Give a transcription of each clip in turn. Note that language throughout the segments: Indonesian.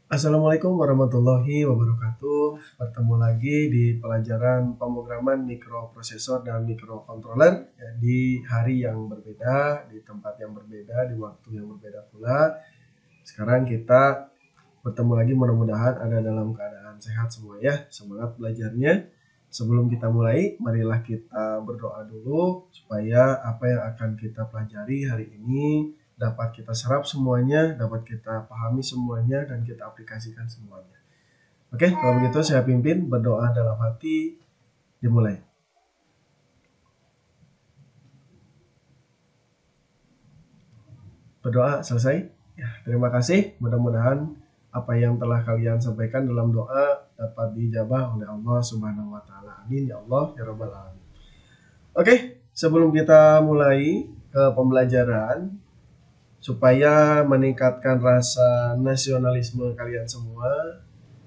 Assalamualaikum warahmatullahi wabarakatuh. Bertemu lagi di pelajaran pemrograman mikroprosesor dan mikrokontroler ya, di hari yang berbeda, di tempat yang berbeda, di waktu yang berbeda pula. Sekarang kita bertemu lagi, mudah-mudahan ada dalam keadaan sehat semua ya. Semangat belajarnya. Sebelum kita mulai, marilah kita berdoa dulu supaya apa yang akan kita pelajari hari ini dapat kita serap semuanya, dapat kita pahami semuanya, dan kita aplikasikan semuanya. Oke, kalau begitu saya pimpin berdoa dalam hati, dimulai. Berdoa selesai. Ya, terima kasih. Mudah-mudahan apa yang telah kalian sampaikan dalam doa dapat dijabah oleh Allah Subhanahu wa taala. Amin ya Allah ya rabbal alamin. Oke, sebelum kita mulai ke pembelajaran, supaya meningkatkan rasa nasionalisme kalian semua,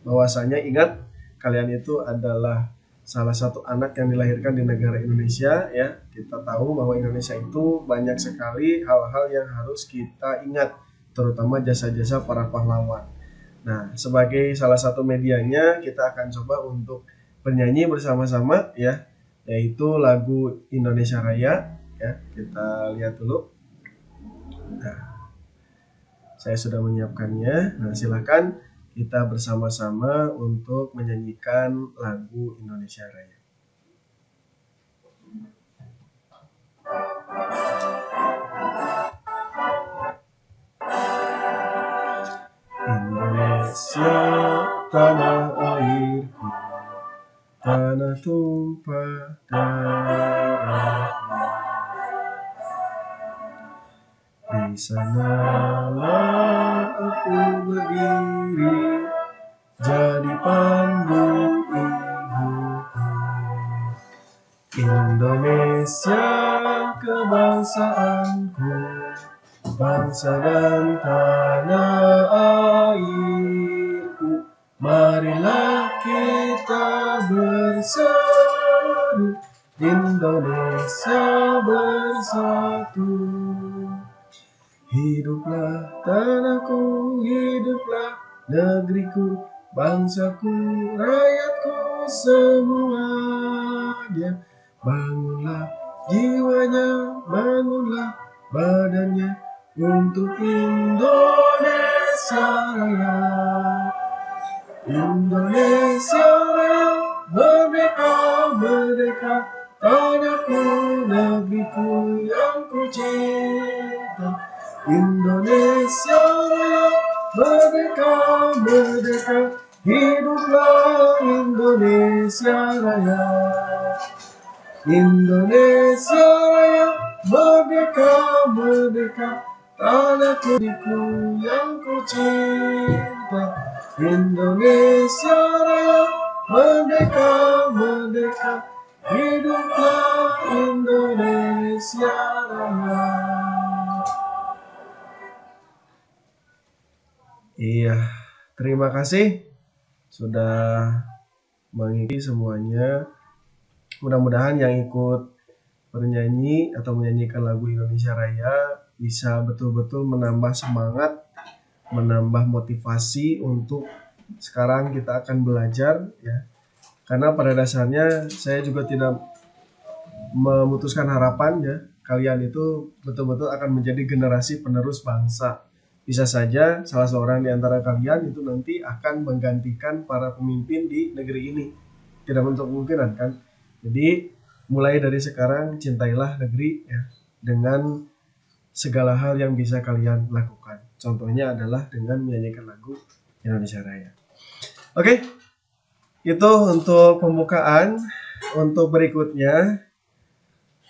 bahwasanya ingat kalian itu adalah salah satu anak yang dilahirkan di negara Indonesia ya. Kita tahu bahwa Indonesia itu banyak sekali hal-hal yang harus kita ingat, terutama jasa-jasa para pahlawan. Nah, sebagai salah satu medianya kita akan coba untuk bernyanyi bersama-sama ya, yaitu lagu Indonesia Raya ya. Kita lihat dulu. Nah, saya sudah menyiapkannya. Nah, silakan kita bersama-sama untuk menyanyikan lagu Indonesia Raya. Indonesia tanah airku, tanah tumpah darahku. Di sanalah aku berdiri, jadi pandu ibuku. Indonesia kebangsaanku, bangsa dan tanah airku. Marilah kita bersatu, Indonesia bersatu. Hiduplah tanahku, hiduplah negeriku, bangsaku, rakyatku semuanya. Bangunlah jiwanya, bangunlah badannya untuk Indonesia Raya. Indonesia Raya, merdeka, merdeka, tanahku, negeriku yang ku cinta. Indonesia Raya, merdeka, merdeka, hiduplah Indonesia Raya. Indonesia Raya, merdeka, merdeka, tanahku yang ku cinta. Indonesia Raya, merdeka, merdeka, hiduplah Indonesia Raya. Iya, terima kasih sudah mengikuti semuanya. Mudah-mudahan yang ikut bernyanyi atau menyanyikan lagu Indonesia Raya bisa betul-betul menambah semangat, menambah motivasi untuk sekarang kita akan belajar ya. Karena pada dasarnya saya juga tidak memutuskan harapan ya, kalian itu betul-betul akan menjadi generasi penerus bangsa. Bisa saja salah seorang di antara kalian itu nanti akan menggantikan para pemimpin di negeri ini. Tidak menutup kemungkinan kan. Jadi mulai dari sekarang cintailah negeri ya, dengan segala hal yang bisa kalian lakukan. Contohnya adalah dengan menyanyikan lagu Indonesia Raya. Oke, itu untuk pembukaan. Untuk berikutnya,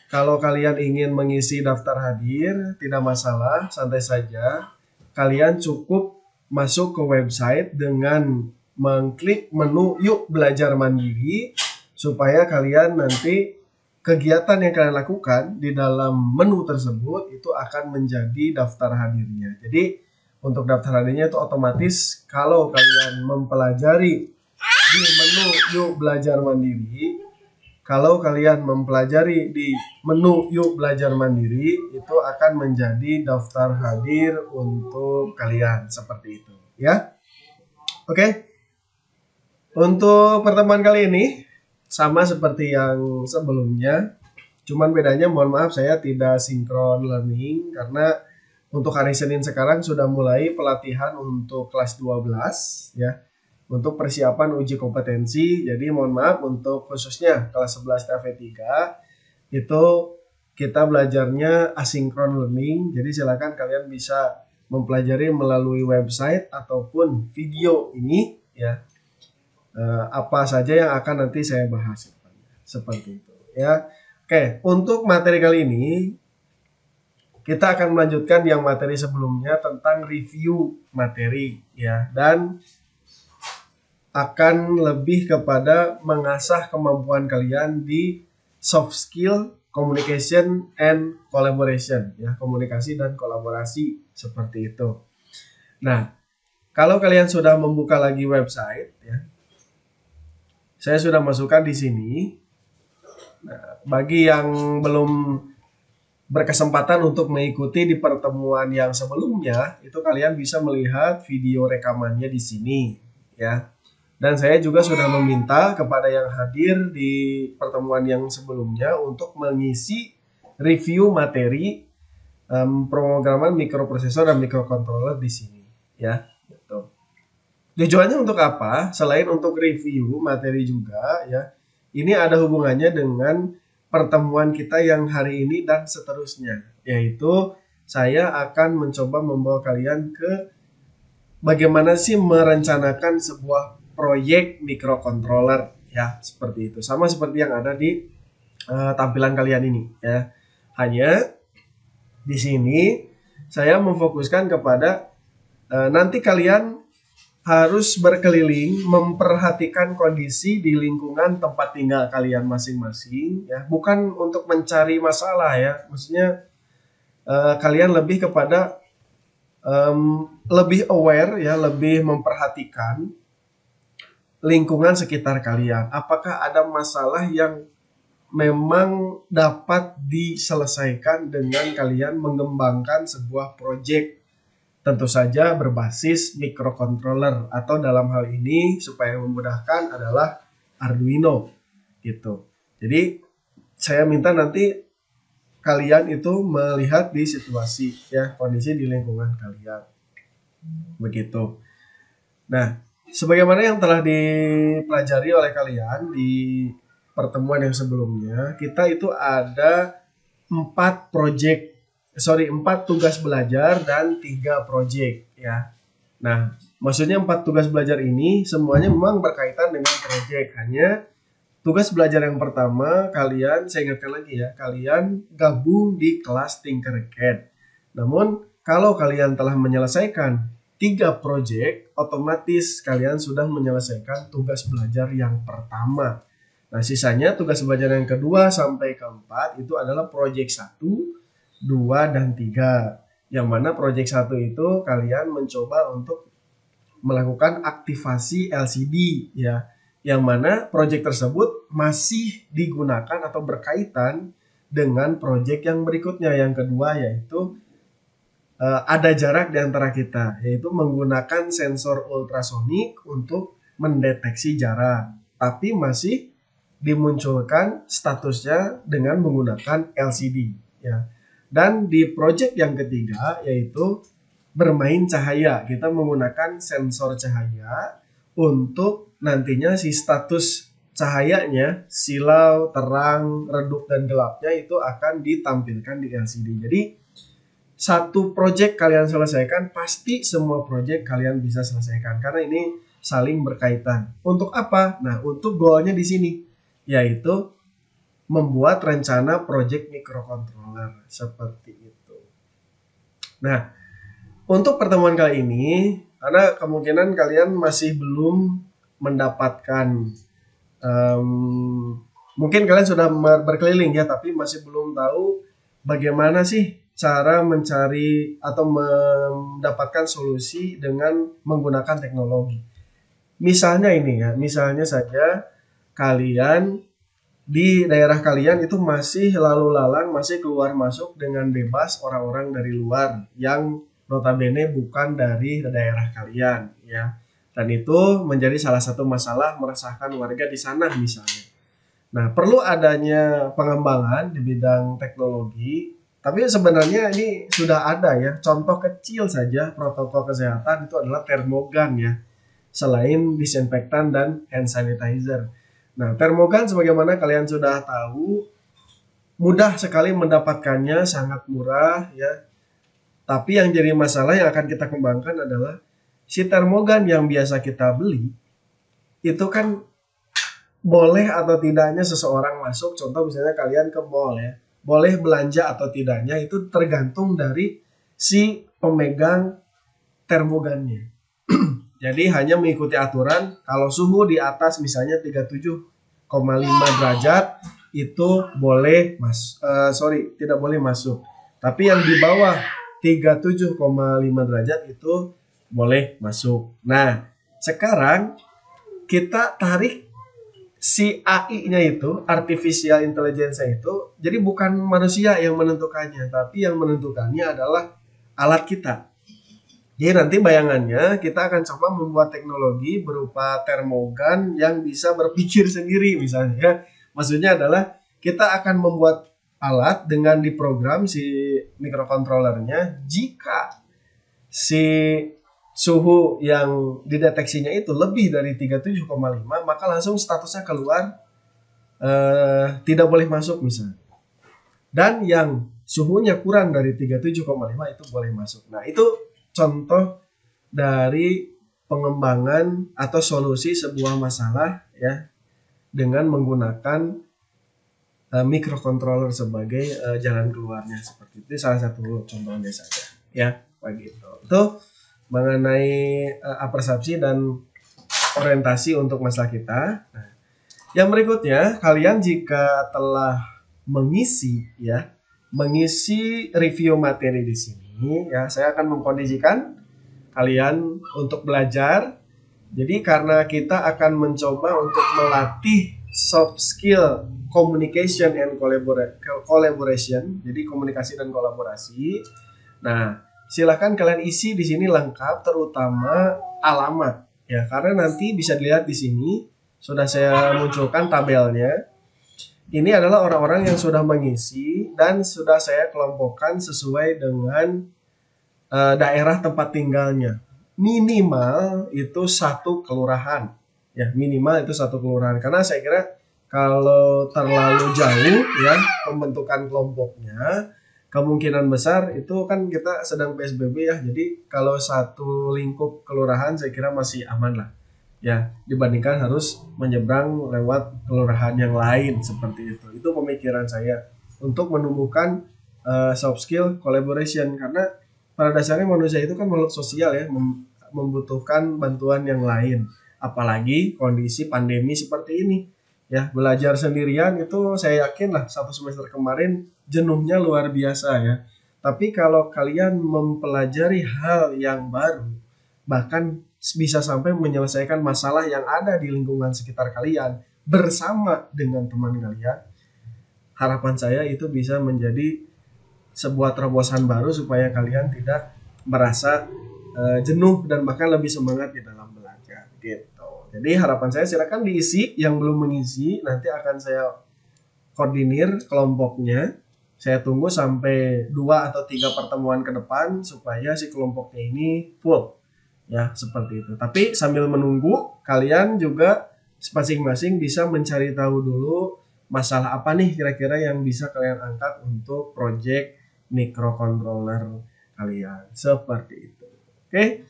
kalau kalian ingin mengisi daftar hadir, tidak masalah, santai saja. Kalian cukup masuk ke website dengan mengklik menu Yuk Belajar Mandiri, supaya kalian nanti kegiatan yang kalian lakukan di dalam menu tersebut itu akan menjadi daftar hadirnya. Jadi untuk daftar hadirnya itu otomatis kalau kalian mempelajari di menu Yuk Belajar Mandiri, kalau kalian mempelajari di menu Yuk Belajar Mandiri, itu akan menjadi daftar hadir untuk kalian seperti itu ya. Oke, untuk pertemuan kali ini sama seperti yang sebelumnya, cuman bedanya mohon maaf saya tidak sinkron learning karena untuk hari Senin sekarang sudah mulai pelatihan untuk kelas 12 ya, untuk persiapan uji kompetensi. Jadi mohon maaf untuk khususnya kelas 11 TV3 itu kita belajarnya asinkron learning. Jadi silakan kalian bisa mempelajari melalui website ataupun video ini ya. Apa saja yang akan nanti saya bahas seperti itu ya. Oke, untuk materi kali ini kita akan melanjutkan yang materi sebelumnya tentang review materi ya, dan akan lebih kepada mengasah kemampuan kalian di soft skill communication and collaboration ya, komunikasi dan kolaborasi seperti itu. Nah, kalau kalian sudah membuka lagi website ya, saya sudah masukkan di sini. Nah, bagi yang belum berkesempatan untuk mengikuti di pertemuan yang sebelumnya, itu kalian bisa melihat video rekamannya di sini ya. Dan saya juga sudah meminta kepada yang hadir di pertemuan yang sebelumnya untuk mengisi review materi pemrograman mikroprosesor dan mikrocontroller di sini ya. Gitu. Tujuannya untuk apa? Selain untuk review materi juga ya, ini ada hubungannya dengan pertemuan kita yang hari ini dan seterusnya, yaitu saya akan mencoba membawa kalian ke bagaimana sih merencanakan sebuah proyek mikrocontroller ya, seperti itu. Sama seperti yang ada di tampilan kalian ini ya. Hanya di sini saya memfokuskan kepada nanti kalian harus berkeliling memperhatikan kondisi di lingkungan tempat tinggal kalian masing-masing ya, bukan untuk mencari masalah ya, maksudnya kalian lebih kepada lebih aware ya, lebih memperhatikan lingkungan sekitar kalian, apakah ada masalah yang memang dapat diselesaikan dengan kalian mengembangkan sebuah proyek, tentu saja berbasis microcontroller, atau dalam hal ini supaya memudahkan adalah Arduino gitu. Jadi saya minta nanti kalian itu melihat di situasi ya, kondisi di lingkungan kalian begitu. Nah, sebagaimana yang telah dipelajari oleh kalian di pertemuan yang sebelumnya, kita itu ada 4 tugas belajar dan 3 proyek ya. Nah, maksudnya 4 tugas belajar ini semuanya memang berkaitan dengan proyek. Hanya tugas belajar yang pertama kalian, saya ingatkan lagi ya, kalian gabung di kelas Tinkercad. Namun kalau kalian telah menyelesaikan 3 proyek, otomatis kalian sudah menyelesaikan tugas belajar yang pertama. Nah, sisanya tugas belajar yang kedua sampai keempat itu adalah proyek 1, 2, dan 3. Yang mana proyek 1 itu kalian mencoba untuk melakukan aktivasi LCD ya. Yang mana proyek tersebut masih digunakan atau berkaitan dengan proyek yang berikutnya, yang kedua, yaitu ada jarak di antara kita, yaitu menggunakan sensor ultrasonik untuk mendeteksi jarak, tapi masih dimunculkan statusnya dengan menggunakan LCD ya. Dan di project yang ketiga yaitu bermain cahaya, kita menggunakan sensor cahaya untuk nantinya si status cahayanya, silau, terang, redup, dan gelapnya itu akan ditampilkan di LCD. Jadi satu project kalian selesaikan, pasti semua project kalian bisa selesaikan karena ini saling berkaitan. Untuk apa? Nah, untuk goalnya di sini yaitu membuat rencana project microcontroller seperti itu. Nah, untuk pertemuan kali ini, karena kemungkinan kalian masih belum mendapatkan, mungkin kalian sudah berkeliling ya, tapi masih belum tahu bagaimana sih cara mencari atau mendapatkan solusi dengan menggunakan teknologi. Misalnya ini ya, misalnya saja kalian di daerah kalian itu masih lalu lalang, masih keluar masuk dengan bebas orang-orang dari luar yang notabene bukan dari daerah kalian ya. Dan itu menjadi salah satu masalah meresahkan warga di sana misalnya. Nah, perlu adanya pengembangan di bidang teknologi, tapi sebenarnya ini sudah ada ya. Contoh kecil saja protokol kesehatan itu adalah termogan ya, selain disinfektan dan hand sanitizer. Nah, termogan sebagaimana kalian sudah tahu, mudah sekali mendapatkannya, sangat murah ya. Tapi yang jadi masalah yang akan kita kembangkan adalah si termogan yang biasa kita beli itu kan boleh atau tidaknya seseorang masuk, contoh misalnya kalian ke mall ya, boleh belanja atau tidaknya itu tergantung dari si pemegang termogannya. Jadi hanya mengikuti aturan, kalau suhu di atas misalnya 37,5 derajat itu boleh tidak boleh masuk. Tapi yang di bawah 37,5 derajat itu boleh masuk. Nah, sekarang kita tarik si AI-nya itu, artificial intelligence itu, jadi bukan manusia yang menentukannya, tapi yang menentukannya adalah alat kita. Jadi nanti bayangannya kita akan coba membuat teknologi berupa termogan yang bisa berpikir sendiri misalnya. Maksudnya adalah kita akan membuat alat dengan diprogram si microcontrollernya, jika si suhu yang dideteksinya itu lebih dari 37,5, maka langsung statusnya keluar tidak boleh masuk misalnya. Dan yang suhunya kurang dari 37,5 itu boleh masuk. Nah, itu contoh dari pengembangan atau solusi sebuah masalah ya dengan menggunakan microcontroller sebagai jalan keluarnya, seperti itu. Salah satu contohnya saja ya, begitu. Itu mengenai apersepsi dan orientasi untuk masalah kita. Nah, yang berikutnya, kalian jika telah mengisi review materi di sini ya, saya akan mengkondisikan kalian untuk belajar. Jadi karena kita akan mencoba untuk melatih soft skill communication and collaboration, jadi komunikasi dan kolaborasi. Nah, silakan kalian isi di sini lengkap, terutama alamat ya, karena nanti bisa dilihat di sini sudah saya munculkan tabelnya. Ini adalah orang-orang yang sudah mengisi dan sudah saya kelompokkan sesuai dengan daerah tempat tinggalnya. Minimal itu satu kelurahan ya, minimal itu satu kelurahan, karena saya kira kalau terlalu jauh ya pembentukan kelompoknya, kemungkinan besar itu kan kita sedang PSBB ya, jadi kalau satu lingkup kelurahan saya kira masih aman lah ya, dibandingkan harus menyeberang lewat kelurahan yang lain seperti itu. Itu pemikiran saya untuk menumbuhkan soft skill collaboration, karena pada dasarnya manusia itu kan makhluk sosial ya, membutuhkan bantuan yang lain, apalagi kondisi pandemi seperti ini ya. Belajar sendirian itu saya yakin lah satu semester kemarin jenuhnya luar biasa ya, tapi kalau kalian mempelajari hal yang baru, bahkan bisa sampai menyelesaikan masalah yang ada di lingkungan sekitar kalian bersama dengan teman kalian, harapan saya itu bisa menjadi sebuah terobosan baru supaya kalian tidak merasa jenuh dan bahkan lebih semangat di dalam belajar gitu. Jadi harapan saya silakan diisi, yang belum mengisi nanti akan saya koordinir kelompoknya. Saya tunggu sampai 2 atau 3 pertemuan ke depan supaya si kelompoknya ini full ya, seperti itu. Tapi sambil menunggu, kalian juga masing-masing bisa mencari tahu dulu masalah apa nih kira-kira yang bisa kalian angkat untuk project microcontroller kalian, seperti itu. Oke,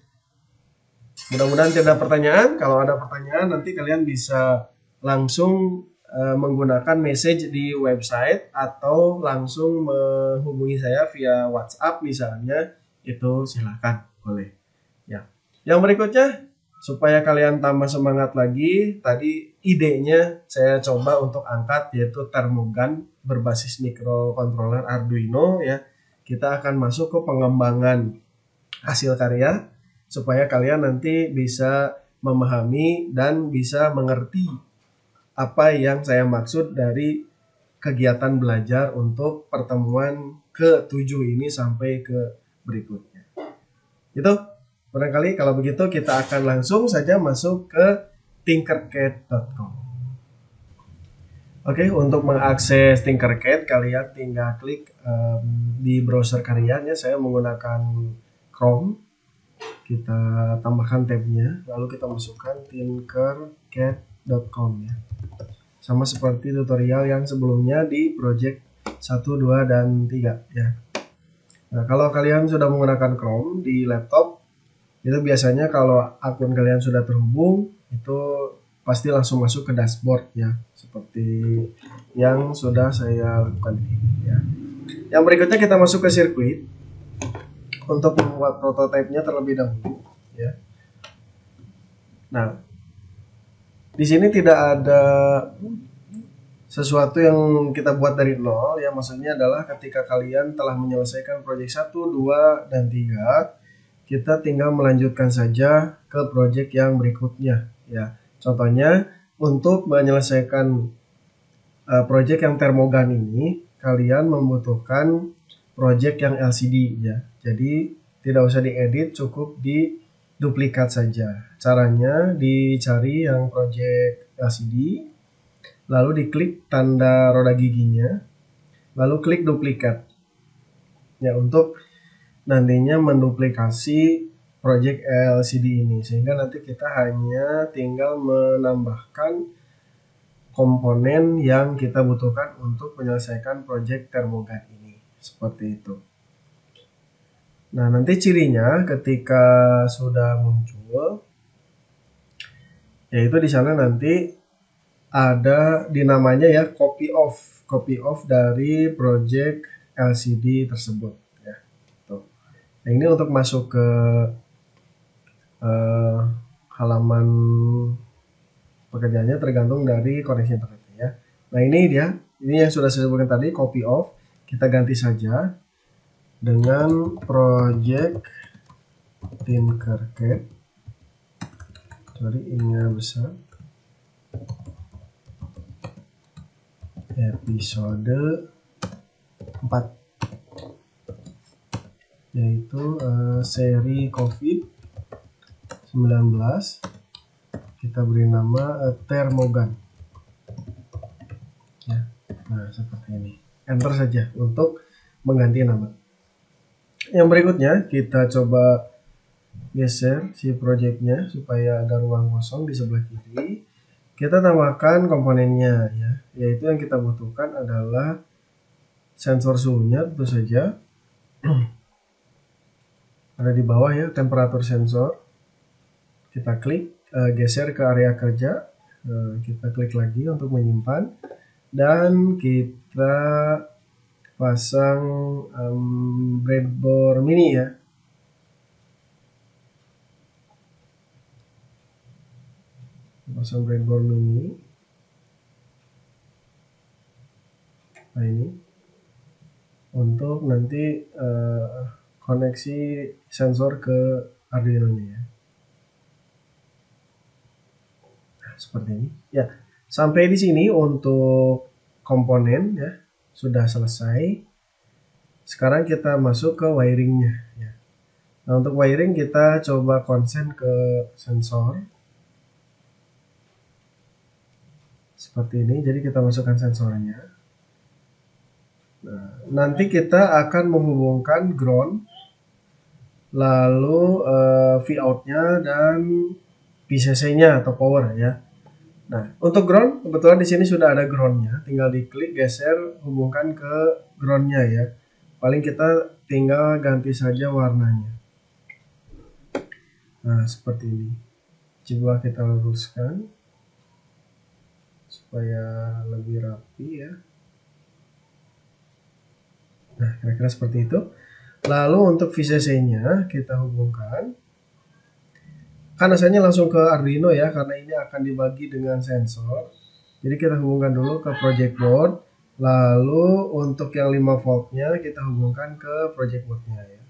mudah-mudahan tidak ada pertanyaan. Kalau ada pertanyaan nanti kalian bisa langsung menggunakan message di website atau langsung menghubungi saya via WhatsApp misalnya, itu silahkan, boleh ya. Yang berikutnya, supaya kalian tambah semangat lagi, tadi idenya saya coba untuk angkat yaitu termogan berbasis microcontroller Arduino ya. Kita akan masuk ke pengembangan hasil karya supaya kalian nanti bisa memahami dan bisa mengerti apa yang saya maksud dari kegiatan belajar untuk pertemuan ke-7 ini sampai ke berikutnya. Gitu. Barangkali kalau begitu kita akan langsung saja masuk ke tinkercad.com. Oke, untuk mengakses Tinkercad kalian tinggal klik di browser kalian ya. Saya menggunakan Chrome. Kita tambahkan tabnya, lalu kita masukkan tinkercad.com ya. Sama seperti tutorial yang sebelumnya di project 1, 2, dan 3 ya. Nah, kalau kalian sudah menggunakan Chrome di laptop, itu biasanya kalau akun kalian sudah terhubung, itu pasti langsung masuk ke dashboard ya, seperti yang sudah saya lakukan ini ya. Yang berikutnya kita masuk ke sirkuit untuk membuat prototipenya terlebih dahulu ya. Nah, di sini tidak ada sesuatu yang kita buat dari nol ya, maksudnya adalah ketika kalian telah menyelesaikan project 1, 2, dan 3, kita tinggal melanjutkan saja ke project yang berikutnya ya. Contohnya untuk menyelesaikan project yang termogan ini, kalian membutuhkan project yang LCD ya. Jadi tidak usah diedit, cukup diduplikat saja. Caranya dicari yang project LCD, lalu diklik tanda roda giginya, lalu klik duplikat ya, untuk nantinya menduplikasi project LCD ini, sehingga nanti kita hanya tinggal menambahkan komponen yang kita butuhkan untuk menyelesaikan project termogan ini, seperti itu. Nah, nanti cirinya ketika sudah muncul, yaitu di sana nanti ada di namanya ya copy off dari project LCD tersebut ya. Tuh. Nah, ini untuk masuk ke halaman pekerjaannya tergantung dari koneksi internetnya ya. Nah, ini dia, ini yang sudah saya sebutkan tadi, copy off. Kita ganti saja dengan project Tinkercad. Sorry, ininya besar. Episode 4, yaitu seri COVID-19. Kita beri nama termogan ya. Nah, seperti ini. Enter saja untuk mengganti nama. Yang berikutnya kita coba geser si projectnya supaya ada ruang kosong di sebelah kiri. Kita tambahkan komponennya ya, yaitu yang kita butuhkan adalah sensor suhunya tentu saja. Ada di bawah ya, temperatur sensor. Kita klik, geser ke area kerja. Kita klik lagi untuk menyimpan, dan kita pasang breadboard mini ya. Pasang breadboard mini. Nah, ini untuk nanti koneksi sensor ke Arduino-nya ya. Nah, seperti ini ya. Sampai di sini untuk komponen ya sudah selesai. Sekarang kita masuk ke wiringnya ya. Nah, untuk wiring kita coba konsen ke sensor seperti ini. Jadi kita masukkan sensornya. Nah, nanti kita akan menghubungkan ground, lalu Vout-nya dan VCC-nya atau power ya. Nah, untuk ground kebetulan di sini sudah ada ground-nya, tinggal diklik, geser, hubungkan ke ground-nya ya. Paling kita tinggal ganti saja warnanya. Nah, seperti ini. Coba kita luruskan supaya lebih rapi ya. Nah, kira-kira seperti itu. Lalu untuk VCC-nya kita hubungkan. Kan asalnya langsung ke Arduino ya, karena ini akan dibagi dengan sensor. Jadi kita hubungkan dulu ke project board. Lalu untuk yang 5 voltnya kita hubungkan ke project boardnya ya.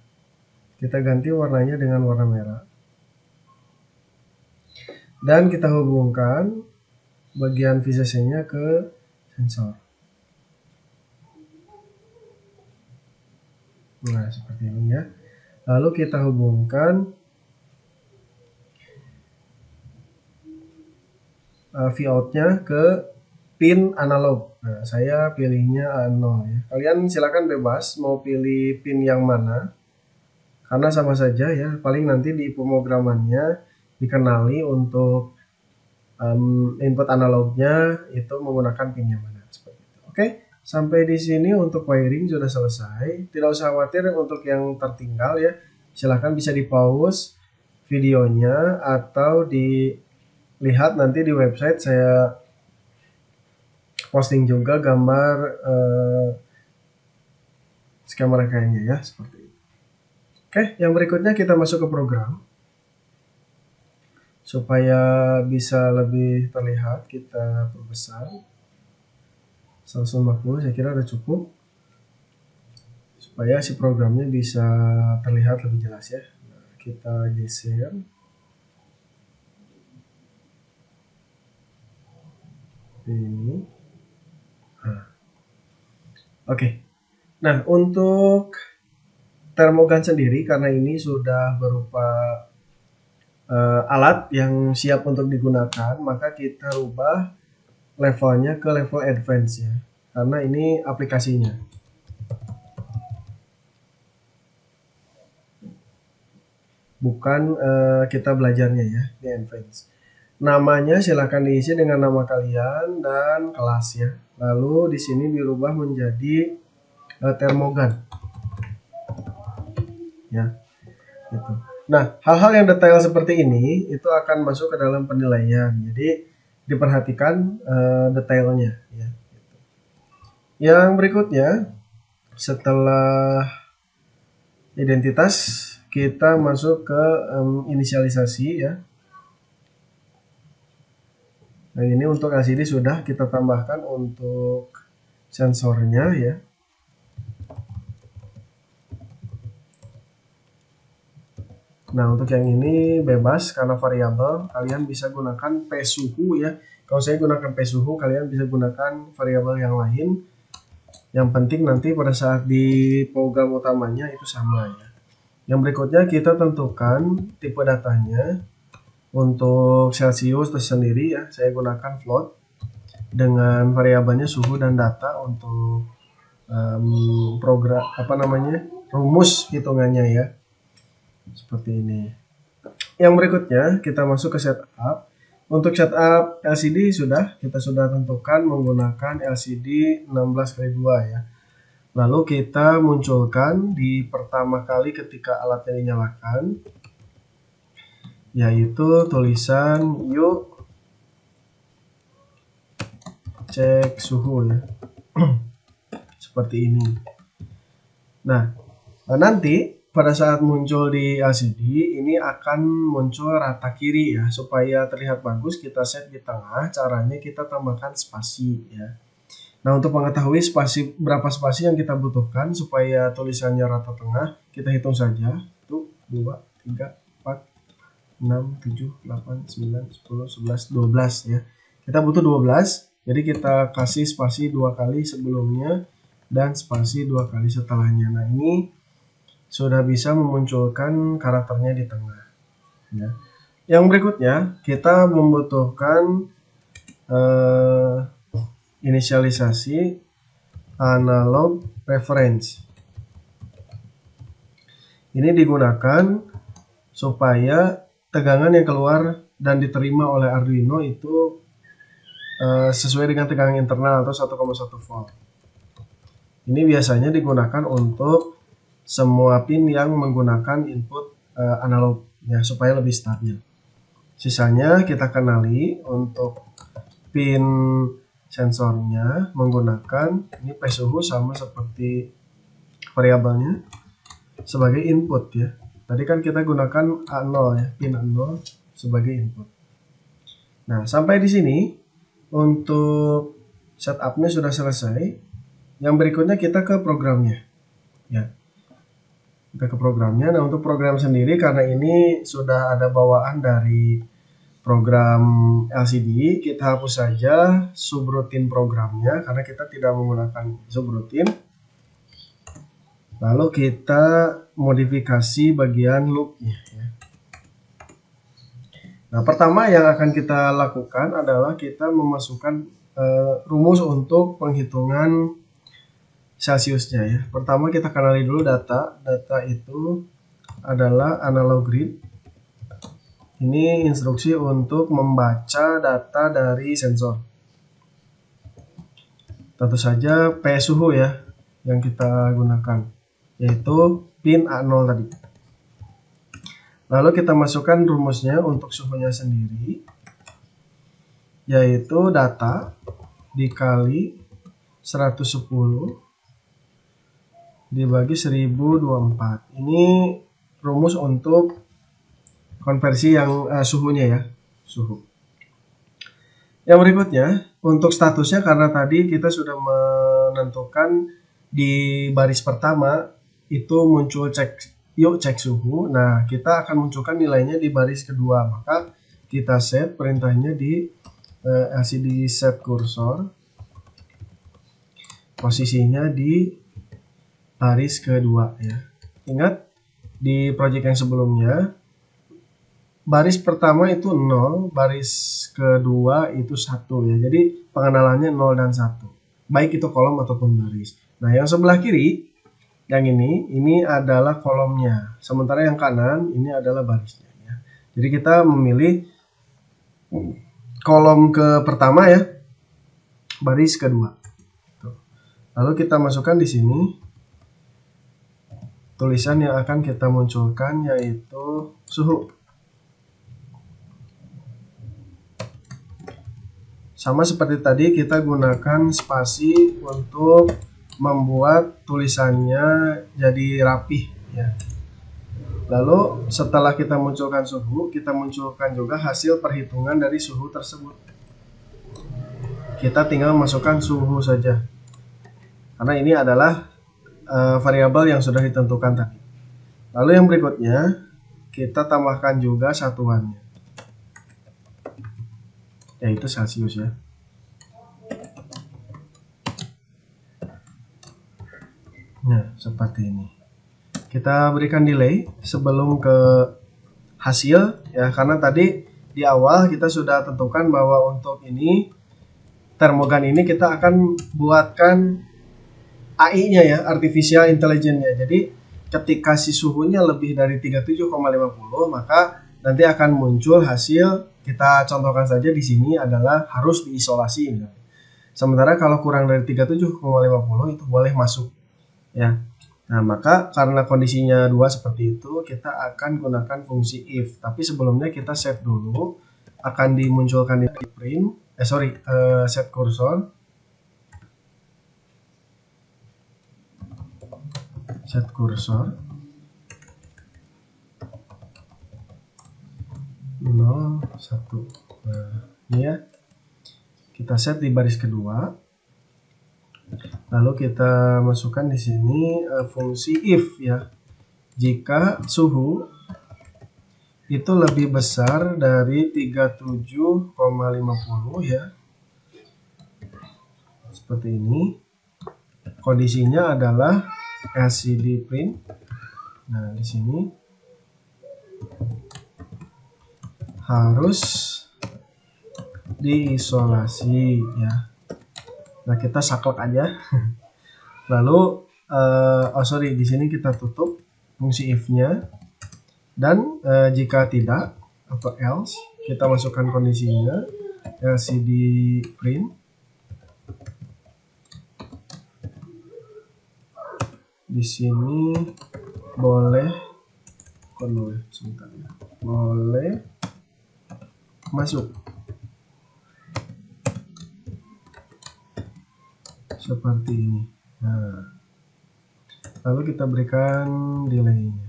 Kita ganti warnanya dengan warna merah. Dan kita hubungkan bagian VCC-nya ke sensor. Nah, seperti ini ya. Lalu kita hubungkan Vout-nya ke pin analog. Nah, saya pilihnya A0 ya. Kalian silakan bebas mau pilih pin yang mana, karena sama saja ya. Paling nanti di pemrogramannya dikenali untuk input analognya itu menggunakan pin yang mana. Seperti itu. Oke, sampai di sini untuk wiring sudah selesai. Tidak usah khawatir untuk yang tertinggal ya. Silahkan bisa di pause videonya atau dilihat nanti di website. Saya posting juga gambar skema rangkaiannya ya, seperti itu. Oke, yang berikutnya kita masuk ke program. Supaya bisa lebih terlihat, kita perbesar 150, saya kira udah cukup. Supaya si programnya bisa terlihat lebih jelas ya. Nah, kita geser. Ini. Nah. Oke. Nah, untuk termogan sendiri, karena ini sudah berupa alat yang siap untuk digunakan, maka kita rubah levelnya ke level advance ya, karena ini aplikasinya. Bukan kita belajarnya ya di advance. Namanya silahkan diisi dengan nama kalian dan kelasnya. Lalu di sini dirubah menjadi termogan. Ya, gitu. Nah, hal-hal yang detail seperti ini itu akan masuk ke dalam penilaian. Jadi diperhatikan detailnya. Ya. Yang berikutnya, setelah identitas, kita masuk ke inisialisasi ya. Nah, ini untuk LCD sudah kita tambahkan untuk sensornya ya. Nah, untuk yang ini bebas karena variabel, kalian bisa gunakan P suhu ya. Kalau saya gunakan P suhu, kalian bisa gunakan variabel yang lain. Yang penting nanti pada saat di program utamanya itu sama ya. Yang berikutnya kita tentukan tipe datanya. Untuk Celsius tersendiri ya, saya gunakan float dengan variabelnya suhu dan data untuk program rumus hitungannya ya. Seperti ini. Yang berikutnya kita masuk ke setup. Untuk setup LCD kita sudah tentukan menggunakan LCD 16x2 ya. Lalu kita munculkan di pertama kali ketika alatnya dinyalakan, yaitu tulisan yuk cek suhu ya. Seperti ini. Nah, nanti pada saat muncul di LCD ini akan muncul rata kiri ya. Supaya terlihat bagus kita set di tengah, caranya kita tambahkan spasi ya. Nah, untuk mengetahui berapa spasi yang kita butuhkan supaya tulisannya rata tengah, kita hitung saja. 1, 2, 3, 4, 6, 7, 8, 9, 10, 11, 12 ya. Kita butuh 12, jadi kita kasih spasi 2 kali sebelumnya dan spasi 2 kali setelahnya. Nah, ini sudah bisa memunculkan karakternya di tengah ya. Yang berikutnya kita membutuhkan inisialisasi analog reference. Ini digunakan supaya tegangan yang keluar dan diterima oleh Arduino itu sesuai dengan tegangan internal atau 1,1 volt. Ini biasanya digunakan untuk semua pin yang menggunakan input analog ya, supaya lebih stabil. Sisanya kita kenali untuk pin sensornya menggunakan ini P suhu sama seperti variabelnya sebagai input ya. Tadi kan kita gunakan A0 ya, pin A0 sebagai input. Nah, sampai di sini untuk setupnya sudah selesai. Yang berikutnya kita ke programnya ya. Kita ke programnya. Nah, untuk program sendiri karena ini sudah ada bawaan dari program LCD, kita hapus saja subroutine programnya karena kita tidak menggunakan subroutine. Lalu kita modifikasi bagian loopnya ya. Nah, pertama yang akan kita lakukan adalah kita memasukkan rumus untuk penghitungan Celsiusnya ya. Pertama kita kenali dulu data. Data itu adalah analog grid. Ini instruksi untuk membaca data dari sensor. Tentu saja P suhu ya yang kita gunakan, yaitu pin A0 tadi. Lalu kita masukkan rumusnya untuk suhunya sendiri, yaitu data dikali 110 dibagi 1024. Ini rumus untuk konversi yang suhunya ya, suhu. Yang berikutnya untuk statusnya, karena tadi kita sudah menentukan di baris pertama itu muncul cek suhu. Nah, kita akan munculkan nilainya di baris kedua. Maka kita set perintahnya di LCD set cursor. Posisinya di baris kedua ya. Ingat di project yang sebelumnya baris pertama itu 0, baris kedua itu 1 ya. Jadi pengenalannya 0 dan 1. Baik itu kolom ataupun baris. Nah, yang sebelah kiri yang ini adalah kolomnya. Sementara yang kanan ini adalah barisnya ya. Jadi kita memilih kolom ke pertama ya. Baris kedua. Lalu kita masukkan di sini tulisan yang akan kita munculkan, yaitu suhu. Sama seperti tadi, kita gunakan spasi untuk membuat tulisannya jadi rapih ya. Lalu setelah kita munculkan suhu, kita munculkan juga hasil perhitungan dari suhu tersebut. Kita tinggal masukkan suhu saja, karena ini adalah variabel yang sudah ditentukan tadi. Lalu yang berikutnya kita tambahkan juga satuannya, yaitu Celsius ya. Nah, seperti ini. Kita berikan delay sebelum ke hasil ya, karena tadi di awal kita sudah tentukan bahwa untuk ini termogan ini kita akan buatkan AI-nya ya, artificial intelligence-nya. Jadi ketika si suhunya lebih dari 37,50, maka nanti akan muncul hasil. Kita contohkan saja di sini adalah harus diisolasi. Sementara kalau kurang dari 37,50 itu boleh masuk ya. Nah, maka karena kondisinya 2 seperti itu, kita akan gunakan fungsi if. Tapi sebelumnya kita set dulu, akan dimunculkan di print, set cursor. Set cursor 0, 1. Nah, ini ya. Kita set di baris kedua. Lalu kita masukkan di sini fungsi if ya. Jika suhu itu lebih besar dari 37,50 ya. Seperti ini. Kondisinya adalah LCD print. Nah, di sini harus diisolasi ya. Nah, kita saklek aja. Lalu di sini kita tutup fungsi if-nya, dan jika tidak atau else, kita masukkan kondisinya LCD print. Di sini boleh masuk seperti ini. Nah, lalu kita berikan delay-nya.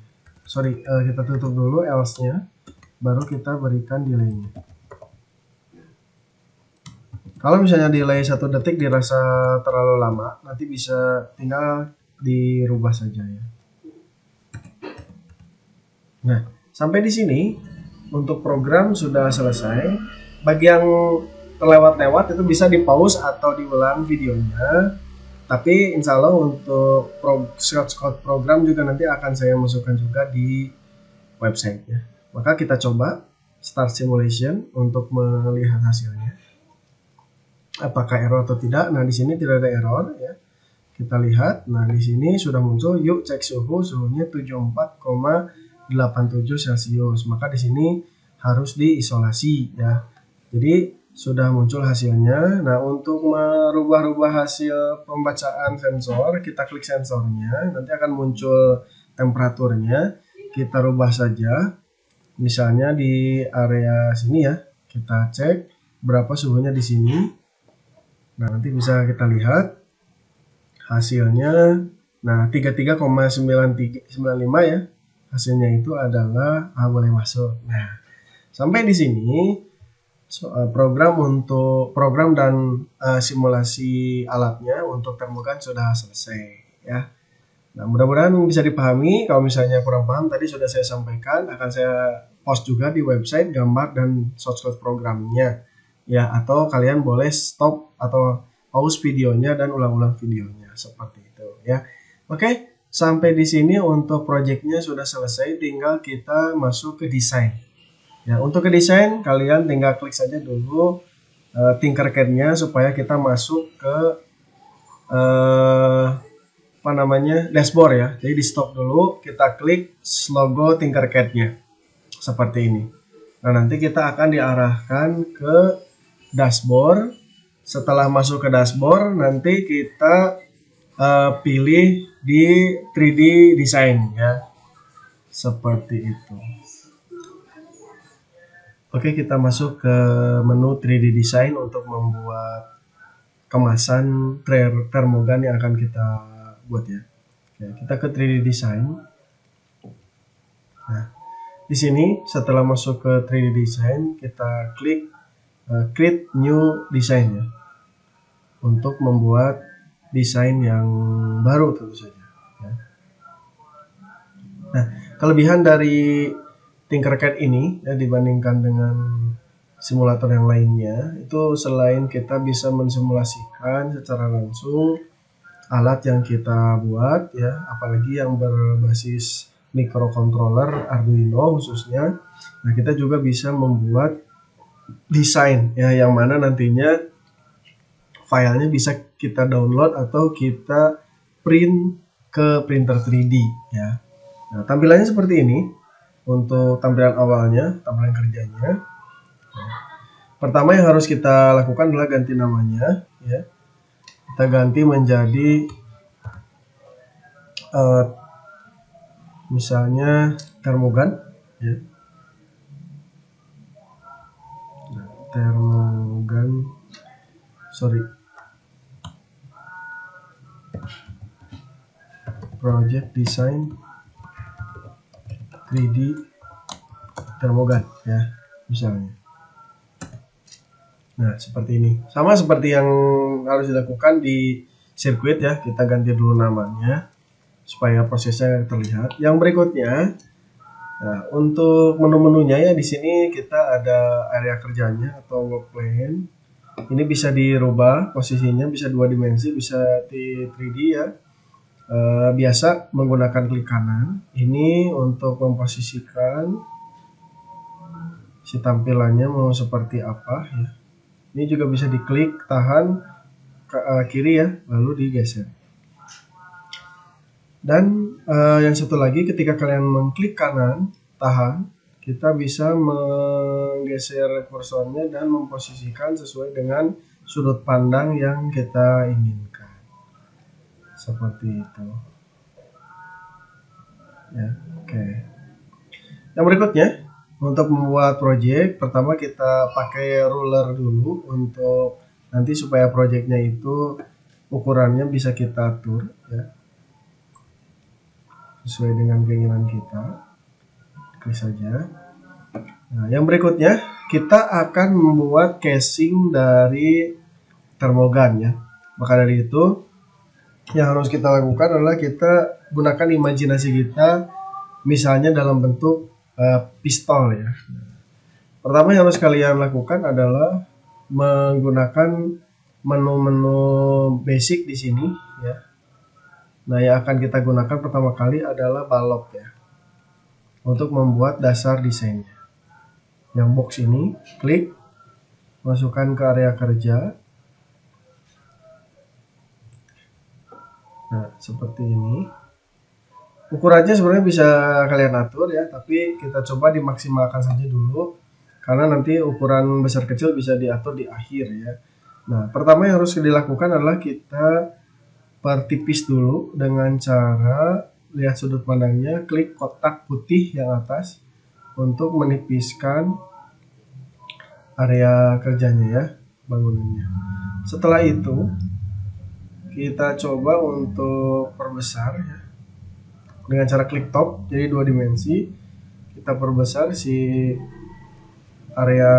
Kita tutup dulu else-nya, baru kita berikan delay-nya. Kalau misalnya delay 1 detik dirasa terlalu lama, nanti bisa tinggal dirubah saja ya. Nah, sampai di sini untuk program sudah selesai. Bagi yang terlewat-lewat itu bisa di-pause atau diulang videonya. Tapi insya Allah untuk shortcut program juga nanti akan saya masukkan juga di website ya. Maka kita coba. Start Simulation untuk melihat hasilnya. Apakah error atau tidak? Nah, di sini tidak ada error ya. Kita lihat. Nah, di sini sudah muncul. Yuk cek suhu. Suhunya 74,87 Celcius. Maka di sini harus diisolasi ya. Jadi sudah muncul hasilnya. Nah, untuk merubah-rubah hasil pembacaan sensor, kita klik sensornya, nanti akan muncul temperaturnya. Kita rubah saja. Misalnya di area sini ya, kita cek berapa suhunya di sini. Nah, nanti bisa kita lihat hasilnya. Nah, 33,95 ya. Hasilnya itu adalah boleh masuk. Nah, sampai di sini program dan simulasi alatnya untuk termogan sudah selesai ya. Nah, mudah-mudahan bisa dipahami. Kalau misalnya kurang paham, tadi sudah saya sampaikan, akan saya post juga di website gambar dan source code programnya ya, atau kalian boleh stop atau pause videonya dan ulang-ulang videonya seperti itu ya. Oke, sampai di sini untuk projectnya sudah selesai, tinggal kita masuk ke desain. Ya, untuk ke desain kalian tinggal klik saja dulu Tinkercad-nya supaya kita masuk ke dashboard ya. Jadi di stop dulu, kita klik logo Tinkercad-nya seperti ini. Nah, nanti kita akan diarahkan ke dashboard. Setelah masuk ke dashboard, nanti kita pilih di 3D design ya. Seperti itu. Oke, kita masuk ke menu 3D design untuk membuat kemasan termogan yang akan kita buat ya. Oke, kita ke 3D design. Nah, di sini setelah masuk ke 3D design, kita klik create new design ya. Untuk membuat desain yang baru tentu saja ya. Nah, kelebihan dari Tinkercad ini ya, dibandingkan dengan simulator yang lainnya, itu selain kita bisa mensimulasikan secara langsung alat yang kita buat ya, apalagi yang berbasis microcontroller Arduino khususnya. Nah, kita juga bisa membuat desain ya, yang mana nantinya filenya bisa kita download atau kita print ke printer 3D ya. Nah, tampilannya seperti ini. Untuk tampilan awalnya, tampilan kerjanya. Pertama yang harus kita lakukan adalah ganti namanya ya. Kita ganti menjadi misalnya termogan ya. Nah, termogan project design 3D termogan ya misalnya. Nah, seperti ini. Sama seperti yang harus dilakukan di sirkuit ya, kita ganti dulu namanya supaya prosesnya terlihat. Yang berikutnya, nah, untuk menu-menunya ya, di sini kita ada area kerjanya atau work plan. Ini bisa dirubah posisinya, bisa 2 dimensi, bisa di 3D ya. Biasa menggunakan klik kanan. Ini untuk memposisikan si tampilannya mau seperti apa ya. Ini juga bisa diklik tahan ke kiri ya, lalu digeser. Dan yang satu lagi, ketika kalian mengklik kanan tahan, kita bisa menggeser kursornya dan memposisikan sesuai dengan sudut pandang yang kita inginkan. Seperti itu ya. Oke, yang berikutnya, untuk membuat project, pertama kita pakai ruler dulu untuk nanti supaya projectnya itu ukurannya bisa kita atur ya, sesuai dengan keinginan kita. Klik saja. Nah, yang berikutnya kita akan membuat casing dari termogan ya. Maka dari itu yang harus kita lakukan adalah kita gunakan imajinasi kita, misalnya dalam bentuk pistol ya. Pertama yang harus kalian lakukan adalah menggunakan menu-menu basic di sini ya. Nah, yang akan kita gunakan pertama kali adalah balok ya, untuk membuat dasar desainnya. yang box ini, klik, masukkan ke area kerja. Nah, seperti ini. Ukurannya sebenarnya bisa kalian atur ya, tapi kita coba dimaksimalkan saja dulu, karena nanti ukuran besar kecil bisa diatur di akhir ya. Nah, pertama yang harus dilakukan adalah kita pertipis dulu dengan cara lihat sudut pandangnya, klik kotak putih yang atas untuk menipiskan area kerjanya ya, bangunannya. Setelah itu kita coba untuk perbesar ya, dengan cara klik top, jadi 2 dimensi. Kita perbesar si area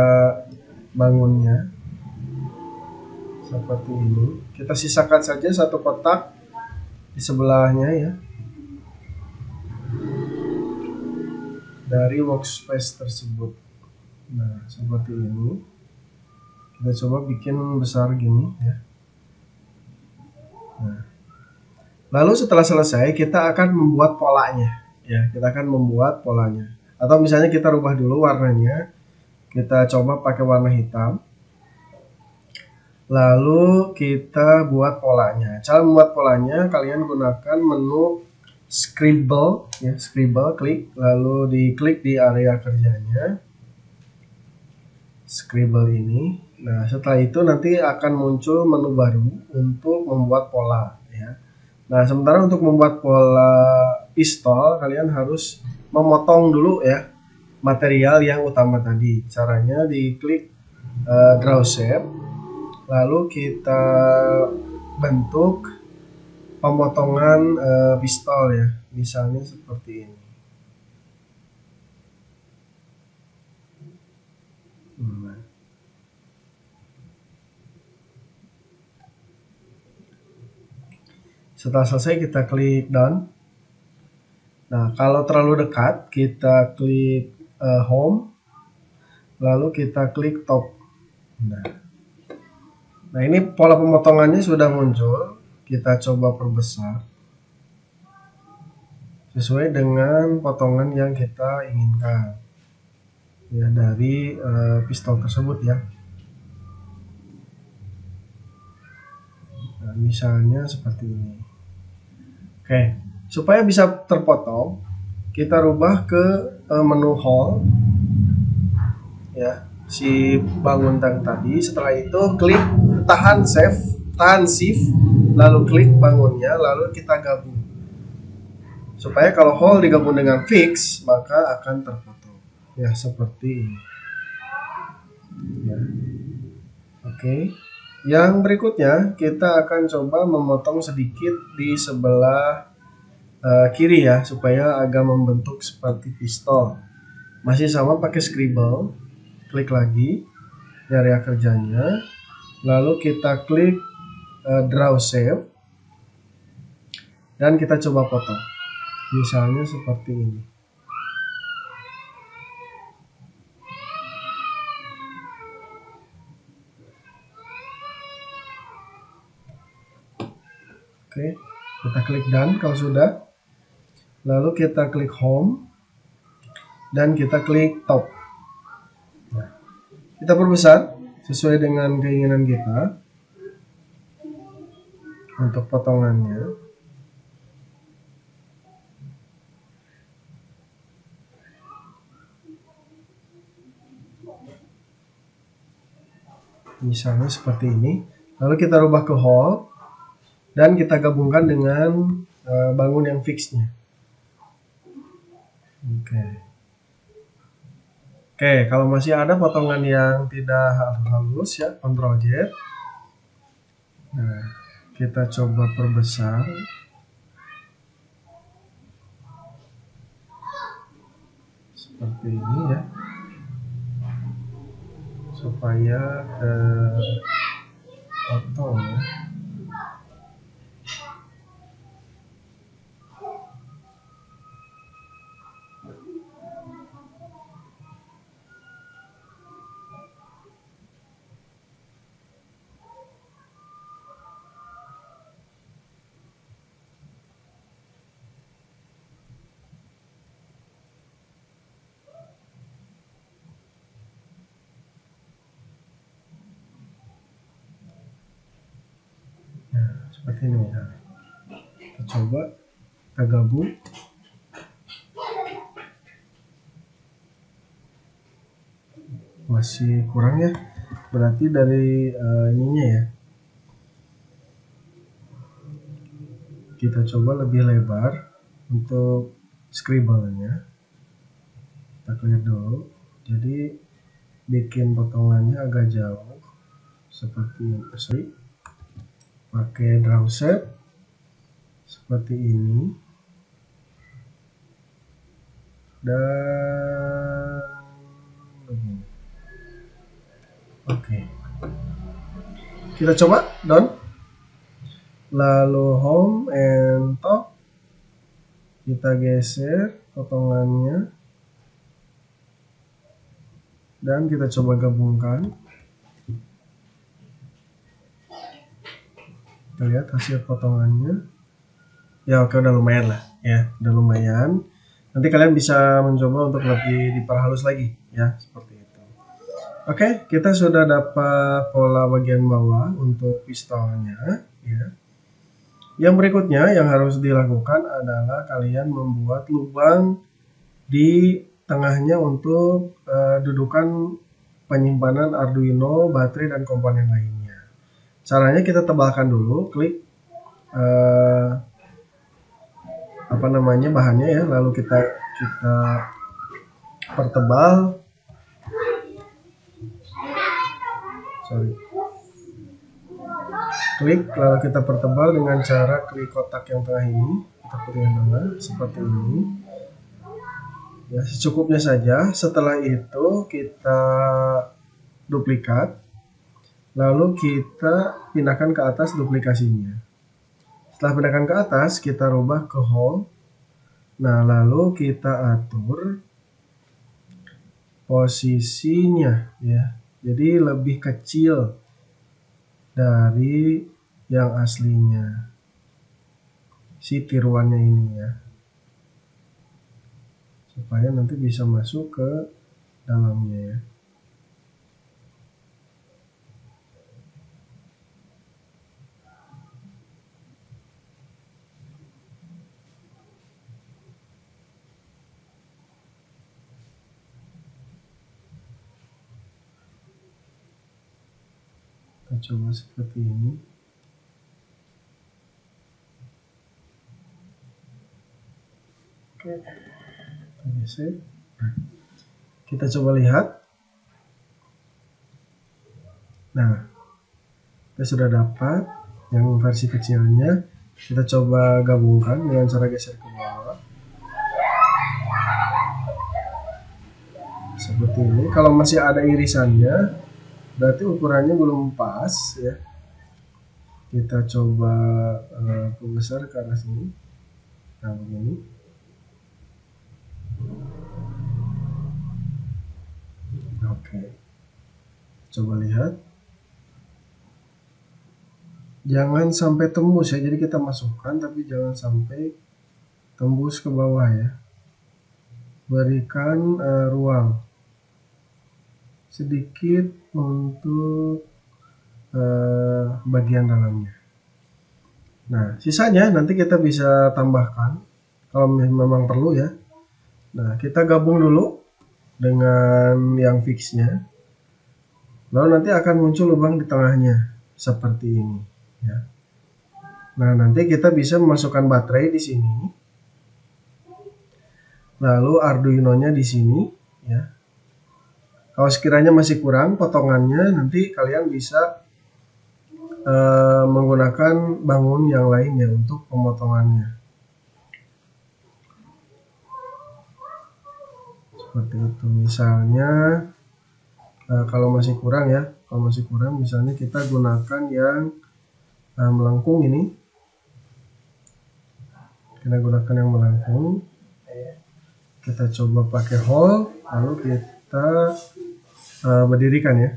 bangunnya seperti ini. Kita sisakan saja satu kotak di sebelahnya ya, dari workspace tersebut. Nah, seperti ini. Kita coba bikin besar gini ya. Nah, lalu setelah selesai kita akan membuat polanya ya. Kita akan membuat polanya. Atau misalnya kita rubah dulu warnanya. Kita coba pakai warna hitam. Lalu kita buat polanya. Cara membuat polanya, kalian gunakan menu Scribble ya, Scribble, klik, lalu diklik di area kerjanya. Scribble ini. Nah, setelah itu nanti akan muncul menu baru untuk membuat pola ya. Nah, sementara untuk membuat pola pistol, kalian harus memotong dulu ya material yang utama tadi. Caranya diklik draw shape, lalu kita bentuk pemotongan pistol ya, misalnya seperti ini. Setelah selesai kita klik done. Nah, kalau terlalu dekat kita klik home, lalu kita klik top. Nah, ini pola pemotongannya sudah muncul. Kita coba perbesar sesuai dengan potongan yang kita inginkan ya, dari pistol tersebut ya. Nah, misalnya seperti ini. Oke, supaya bisa terpotong, kita rubah ke menu hall ya, si bangun tadi. Setelah itu klik tahan shift, lalu klik bangunnya, lalu kita gabung. Supaya kalau hall digabung dengan fix, maka akan terpotong. Ya, seperti ini. Ya. Oke. Yang berikutnya kita akan coba memotong sedikit di sebelah kiri ya, supaya agak membentuk seperti pistol. Masih sama pakai scribble, klik lagi di area kerjanya, lalu kita klik draw shape dan kita coba potong, misalnya seperti ini. Oke, kita klik done kalau sudah, lalu kita klik home dan kita klik top. Nah, kita perbesar sesuai dengan keinginan kita untuk potongannya. Misalnya seperti ini. Lalu kita rubah ke hall dan kita gabungkan dengan bangun yang fixnya. Oke, kalau masih ada potongan yang tidak halus ya, Ctrl Z. Nah, kita coba perbesar. Seperti ini ya. Supaya potong ya. seperti ini ya. Kita coba, kita gabung. Masih kurang ya, berarti dari ininya ya. Kita coba lebih lebar untuk scribble-nya. Kita clear dulu, jadi bikin potongannya agak jauh seperti ini. Pakai draw shape seperti ini, dan begini. Oke, kita coba down, lalu home and top, kita geser potongannya dan kita coba gabungkan. Kita lihat hasil potongannya ya. Oke, udah lumayan lah ya, udah lumayan. Nanti kalian bisa mencoba untuk lebih diperhalus lagi ya, seperti itu. Oke, kita sudah dapat pola bagian bawah untuk pistolnya ya. Yang berikutnya yang harus dilakukan adalah kalian membuat lubang di tengahnya untuk dudukan penyimpanan Arduino, baterai, dan komponen lainnya. Caranya kita tebalkan dulu, klik bahannya ya, lalu kita pertebal. Klik, lalu kita pertebal dengan cara klik kotak yang tengah ini, kita pilih yang tengah seperti ini ya, secukupnya saja. Setelah itu kita duplikat, lalu kita pindahkan ke atas duplikasinya. Setelah pindahkan ke atas, kita rubah ke whole. Nah, lalu kita atur posisinya ya, jadi lebih kecil dari yang aslinya, si tiruannya ini ya, supaya nanti bisa masuk ke dalamnya ya. Kita coba seperti ini. Oke, kita geser. Kita coba lihat. Nah, kita sudah dapat yang versi kecilnya. Kita coba gabungkan dengan cara geser ke bawah seperti ini. Kalau masih ada irisannya, berarti ukurannya belum pas ya. Kita coba membesar ke arah sini. Nah, begini. Oke, coba lihat. Jangan sampai tembus ya, jadi kita masukkan tapi jangan sampai tembus ke bawah ya. Berikan ruang sedikit untuk bagian dalamnya. Nah, sisanya nanti kita bisa tambahkan kalau memang perlu ya. Nah, kita gabung dulu dengan yang fixnya, lalu nanti akan muncul lubang di tengahnya seperti ini ya. Nah, nanti kita bisa memasukkan baterai di sini, lalu Arduino-nya di sini ya. Kalau sekiranya masih kurang potongannya, nanti kalian bisa menggunakan bangun yang lainnya untuk pemotongannya. Seperti itu. Misalnya kalau masih kurang ya, misalnya kita gunakan yang melengkung ini. Kita gunakan yang melengkung. Kita coba pakai hole, lalu kita berdirikan ya.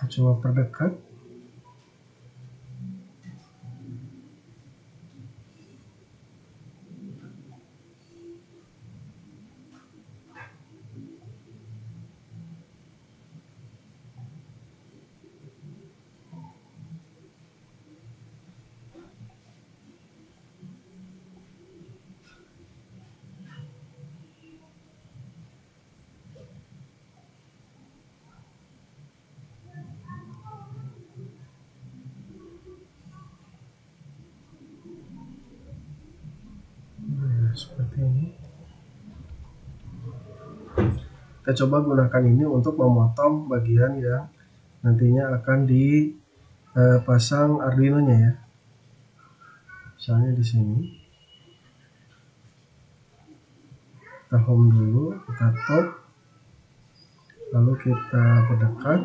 coba perdekat. Seperti ini. Kita coba gunakan ini untuk memotong bagian yang nantinya akan dipasang Arduino-nya ya. Misalnya di sini. Kita home dulu, kita top, lalu kita perdekat.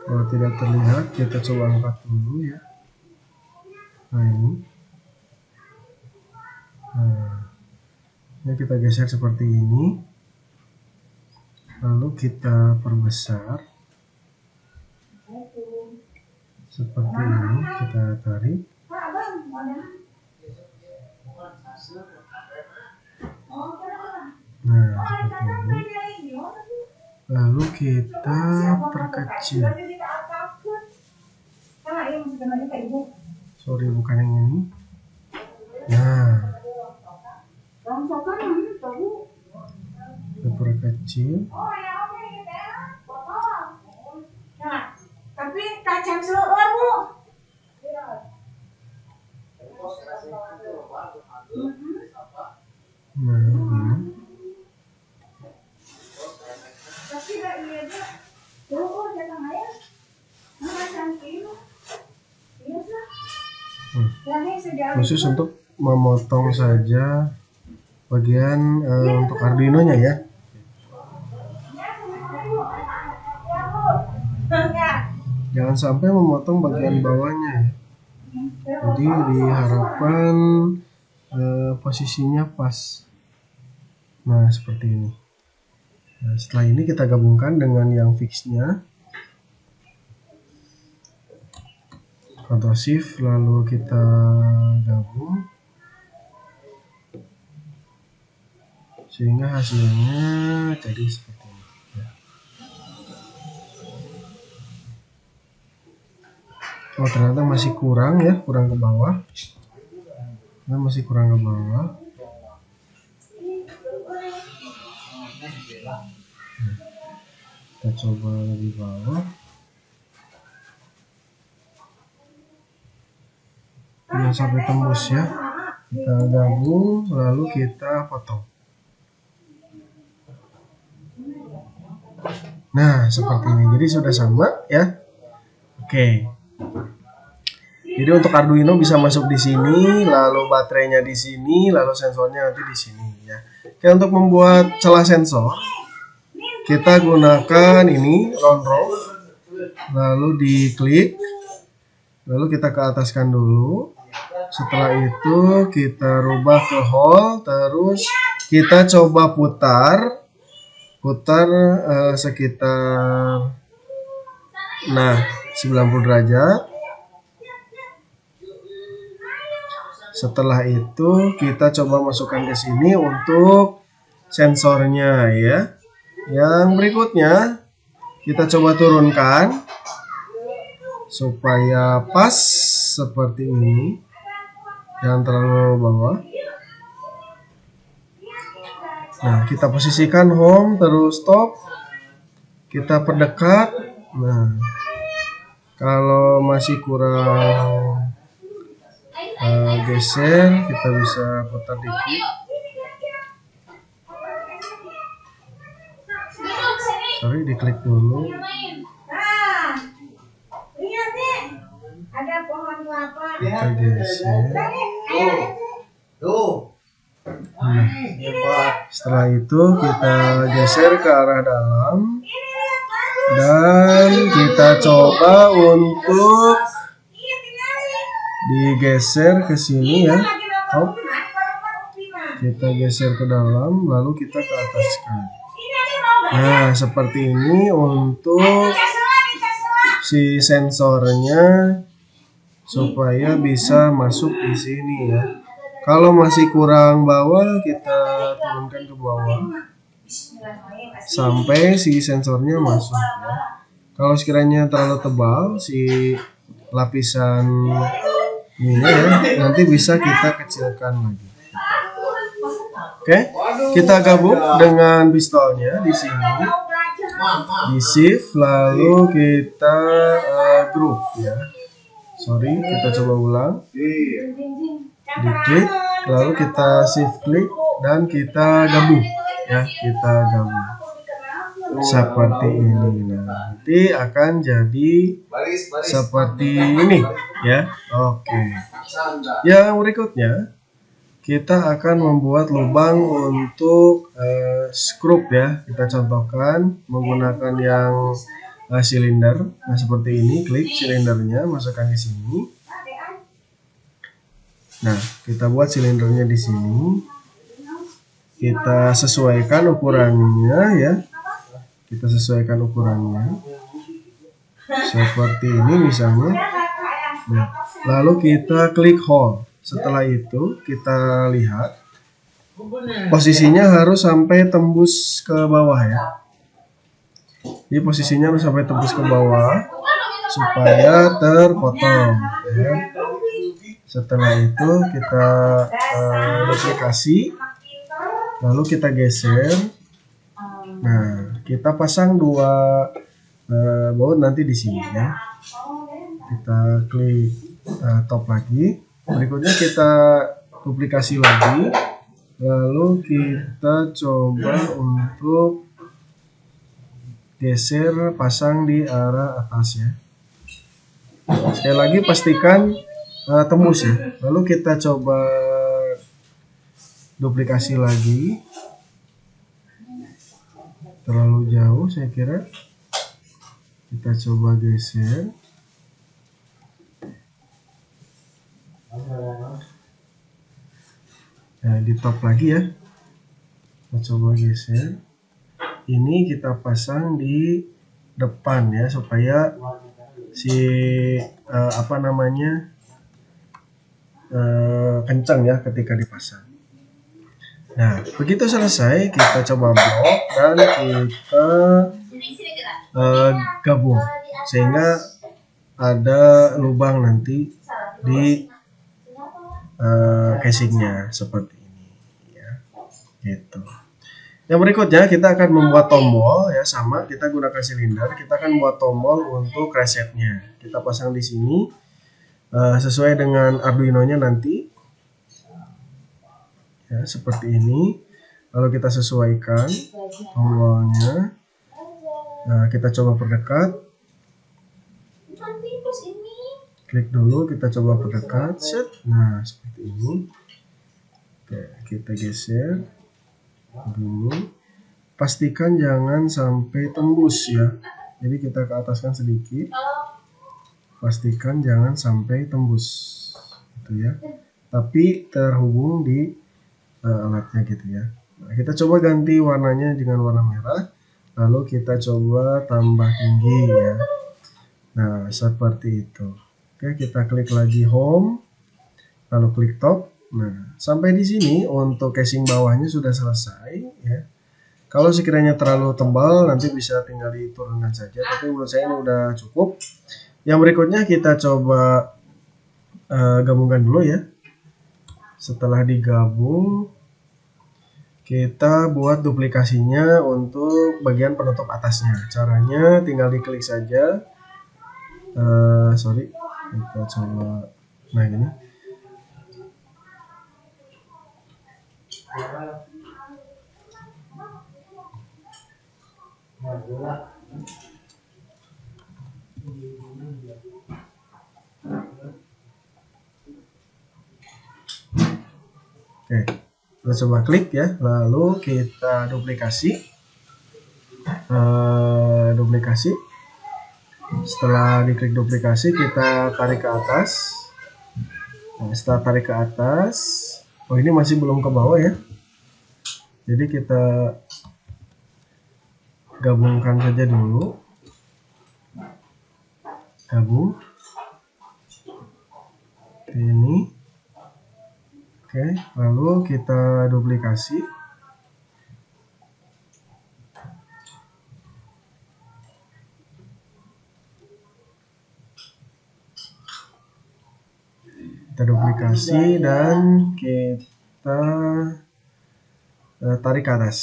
Kalau tidak terlihat, kita coba angkat dulu ya. Nah ini. Nah, ini kita geser seperti ini. Lalu kita perbesar. Seperti ini, kita tarik. Nah, seperti ini. Lalu kita perkecil. Sorry, bukan yang ini. Nah, kita perkecil. Tapi tajam seluruh Bu. Nah, ini. Khusus untuk memotong saja bagian untuk Arduino-nya ya. Jangan sampai memotong bagian bawahnya ya. Jadi diharapkan posisinya pas. Nah, seperti ini. Nah, setelah ini kita gabungkan dengan yang fixnya. Ctrl Shift lalu kita gabung sehingga hasilnya jadi seperti ini ya. Oh, ternyata masih kurang ya, kurang ke bawah. Nah, masih kurang ke bawah. Kita coba lebih bawah. Jangan sampai tembus ya. Kita gabung lalu kita potong. Nah, seperti ini. Jadi sudah sama ya. Oke. Jadi untuk Arduino bisa masuk di sini, lalu baterainya di sini, lalu sensornya nanti di sini ya. Oke, untuk membuat celah sensor kita gunakan ini round row. Lalu diklik. Lalu kita ke ataskan dulu. Setelah itu kita rubah ke hole, terus kita coba putar sekitar 90 derajat. Setelah itu kita coba masukkan ke sini untuk sensornya ya. Yang berikutnya kita coba turunkan supaya pas seperti ini. Jangan terlalu bawah. Nah, kita posisikan home terus stop. Kita perdekat. Nah, kalau masih kurang geser, kita bisa putar dikit. Sorry, diklik dulu. Ada pohon kelapa. Kita geser. Setelah itu kita geser ke arah dalam dan kita coba untuk digeser ke sini ya. Hop. Kita geser ke dalam, lalu kita ke ataskan. Nah, seperti ini untuk si sensornya supaya bisa masuk di sini ya. Kalau masih kurang bawah, kita turunkan ke bawah sampai si sensornya masuk ya. Kalau sekiranya terlalu tebal si lapisan ini ya, nanti bisa kita kecilkan lagi. Oke, kita gabung dengan pistolnya di sini, di shift, lalu kita group ya. Sorry, kita coba ulang. Di klik, lalu kita shift klik dan kita gabung ya, kita gabung seperti ini. Nah, nanti akan jadi seperti ini ya. Oke. Yang berikutnya kita akan membuat lubang untuk skrup ya. Kita contohkan menggunakan yang silinder. Nah, seperti ini, klik silindernya, masukkan di sini. Nah, kita buat silindernya di sini. Kita sesuaikan ukurannya ya. Kita sesuaikan ukurannya. Seperti ini misalnya. Nah, lalu kita klik hole. Setelah itu kita lihat posisinya harus sampai tembus ke bawah ya. Jadi posisinya harus sampai tembus ke bawah supaya terpotong ya. Setelah itu kita duplikasi, lalu kita geser. Nah, kita pasang dua baut nanti di sini ya. Kita klik top lagi. Berikutnya kita duplikasi lagi, lalu kita coba untuk geser, pasang di arah atas ya. Sekali lagi pastikan tembus ya. Lalu kita coba duplikasi lagi, terlalu jauh saya kira. Kita coba geser. Nah, di top lagi ya. Kita coba geser. Ini kita pasang di depan ya, supaya si kencang ya ketika dipasang. Nah, begitu selesai kita coba blok dan kita gabung sehingga ada lubang nanti di casingnya seperti ini ya, gitu. Yang berikutnya kita akan membuat tombol ya, sama kita gunakan silinder. Kita akan membuat tombol untuk resetnya. Kita pasang di sini sesuai dengan Arduino-nya nanti ya, seperti ini. Lalu kita sesuaikan tombolnya. Nah, kita coba perdekat. Klik dulu, kita coba perdekat, set. Nah, seperti ini. Oke, kita geser dulu. Pastikan jangan sampai tembus ya. Jadi kita ke ataskan sedikit. Pastikan jangan sampai tembus, gitu ya. Tapi terhubung di alatnya gitu ya. Nah, kita coba ganti warnanya dengan warna merah. Lalu kita coba tambah tinggi ya. Nah, seperti itu. Oke, kita klik lagi home, lalu klik top. Nah, sampai di sini untuk casing bawahnya sudah selesai ya. Kalau sekiranya terlalu tebal nanti bisa tinggal diturunkan saja, tapi menurut saya ini udah cukup. Yang berikutnya kita coba gabungkan dulu ya. Setelah digabung, kita buat duplikasinya untuk bagian penutup atasnya. Caranya tinggal diklik saja. Sorry, kita coba. Nah, ini. Oke, kita coba klik ya, lalu kita duplikasi. Setelah diklik duplikasi, kita tarik ke atas. Nah, setelah tarik ke atas, oh ini masih belum ke bawah ya. Jadi kita gabungkan saja dulu. Gabung. Ini. Oke, lalu kita duplikasi. Kita duplikasi dan kita tarik ke atas.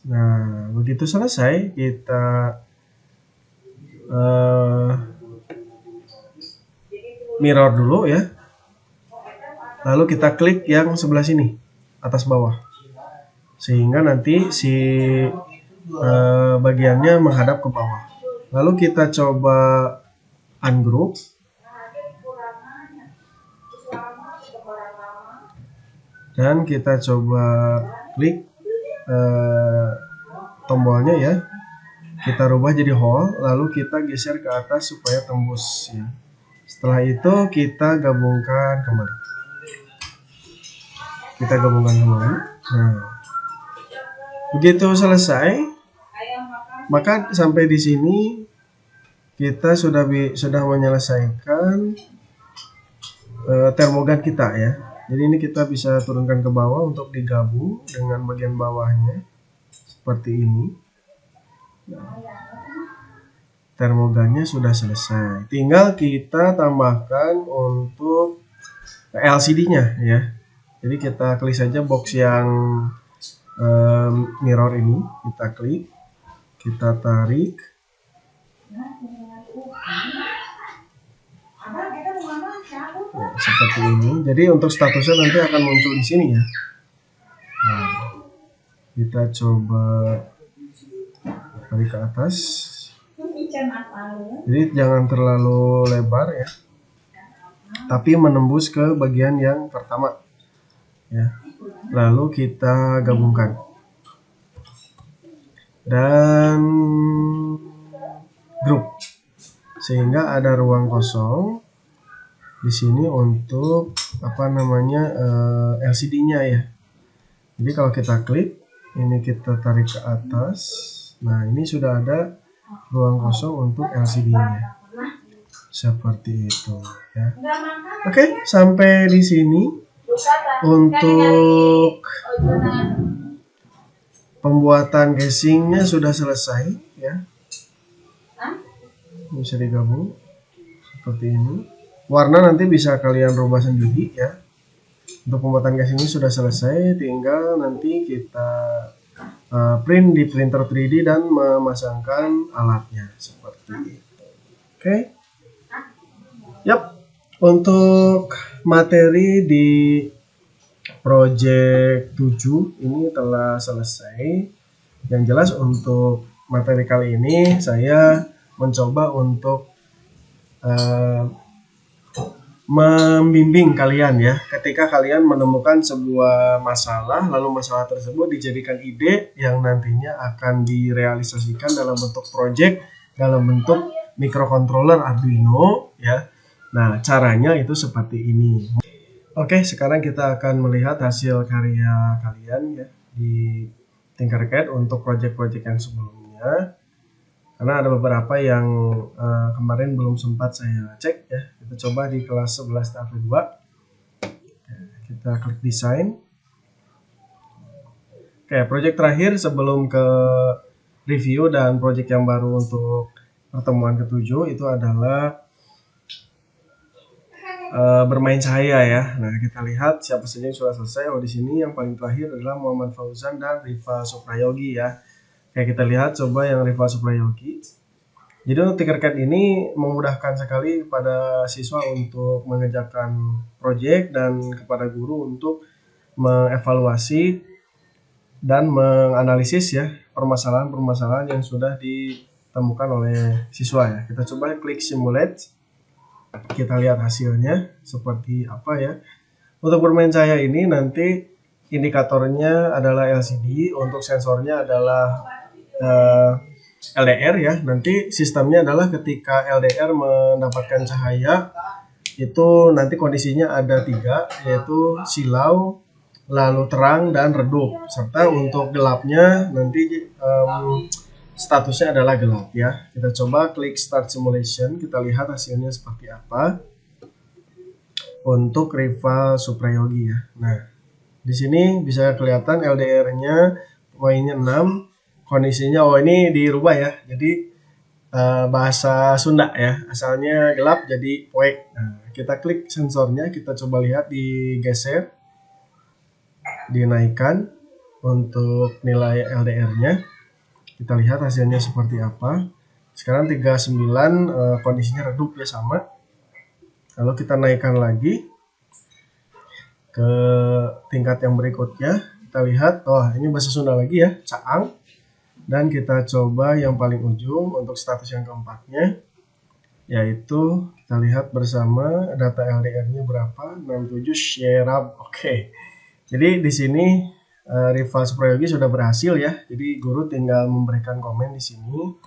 Nah, begitu selesai kita mirror dulu ya. Lalu kita klik yang sebelah sini, atas bawah, sehingga nanti si bagiannya menghadap ke bawah. Lalu kita coba ungroup. Dan kita coba klik tombolnya ya. Kita rubah jadi whole, lalu kita geser ke atas supaya tembus ya. Setelah itu kita gabungkan kembali. Nah, begitu selesai, maka sampai di sini kita sudah menyelesaikan termogan kita ya. Jadi ini kita bisa turunkan ke bawah untuk digabung dengan bagian bawahnya seperti ini. Nah, termogannya sudah selesai. Tinggal kita tambahkan untuk LCD-nya ya. Jadi kita klik saja box yang mirror ini, kita klik, kita tarik. Nah, seperti ini. Jadi untuk statusnya nanti akan muncul di sini ya. Nah, kita coba tarik ke atas. Jadi jangan terlalu lebar ya, tapi menembus ke bagian yang pertama ya. Lalu kita gabungkan dan grup sehingga ada ruang kosong di sini untuk LCD-nya ya. Jadi kalau kita klik ini, kita tarik ke atas. Nah, ini sudah ada ruang kosong untuk LCD-nya. Seperti itu ya. Oke, sampai di sini untuk pembuatan casingnya sudah selesai ya. Bisa digabung seperti ini. Warna nanti bisa kalian rubah sendiri ya. Untuk pembuatan casing ini sudah selesai, tinggal nanti kita print di printer 3D dan memasangkan alatnya seperti itu. Oke. Yap. Untuk materi di project 7 ini telah selesai. Yang jelas untuk materi kali ini saya mencoba untuk membimbing kalian ya, ketika kalian menemukan sebuah masalah, lalu masalah tersebut dijadikan ide yang nantinya akan direalisasikan dalam bentuk project, dalam bentuk microcontroller Arduino ya. Nah, caranya itu seperti ini. Oke, sekarang kita akan melihat hasil karya kalian ya di Tinkercad untuk project-project yang sebelumnya. Karena ada beberapa yang kemarin belum sempat saya cek ya. Kita coba di kelas 11 tahap 2. Kita klik desain. Oke, project terakhir sebelum ke review dan project yang baru untuk pertemuan ke-7 itu adalah bermain cahaya ya. Nah, kita lihat siapa saja yang sudah selesai. Oh, di sini yang paling terakhir adalah Muhammad Fauzan dan Rifa Suprayogi ya. Oke, kita lihat coba yang Rifa Suprayogi. Jadi untuk Tinkercad ini memudahkan sekali pada siswa untuk mengerjakan proyek dan kepada guru untuk mengevaluasi dan menganalisis ya permasalahan-permasalahan yang sudah ditemukan oleh siswa ya. Kita coba klik simulate. Kita lihat hasilnya seperti apa ya. Untuk bermain cahaya ini nanti indikatornya adalah LCD, untuk sensornya adalah LDR ya. Nanti sistemnya adalah ketika LDR mendapatkan cahaya, itu nanti kondisinya ada 3, yaitu silau, lalu terang, dan redup. Serta untuk gelapnya nanti statusnya adalah gelap ya. Kita coba klik start simulation, kita lihat hasilnya seperti apa untuk rival Suprayogi ya. Nah, di sini bisa kelihatan LDR-nya poinnya 6, kondisinya ini dirubah ya. Jadi bahasa Sunda ya, asalnya gelap jadi poek. Nah, kita klik sensornya, kita coba lihat digeser, dinaikkan untuk nilai LDR-nya. Kita lihat hasilnya seperti apa. Sekarang 39, kondisinya redup ya, sama. Lalu kita naikkan lagi ke tingkat yang berikutnya. Kita lihat, ini bahasa Sunda lagi ya, caang. Dan kita coba yang paling ujung untuk status yang keempatnya, yaitu kita lihat bersama data LDR-nya berapa, 67 Sherab. Oke. Jadi di sini rival Suprayogi sudah berhasil ya. Jadi guru tinggal memberikan komen di sini.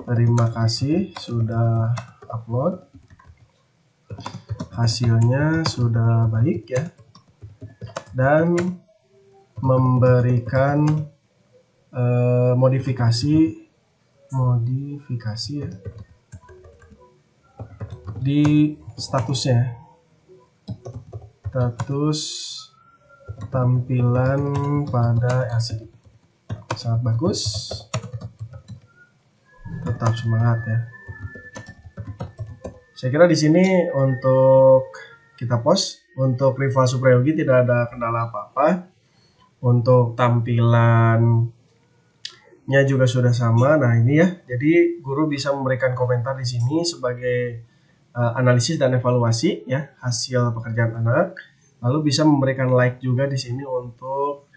Terima kasih sudah upload. Hasilnya sudah baik ya. Dan memberikan modifikasi ya di statusnya. Status tampilan pada LCD sangat bagus, tetap semangat ya. Saya kira di sini untuk kita post, untuk rival Suprayogi tidak ada kendala apa-apa. Untuk tampilannya juga sudah sama. Nah ini ya, jadi guru bisa memberikan komentar di sini sebagai analisis dan evaluasi ya hasil pekerjaan anak. Lalu bisa memberikan like juga di sini untuk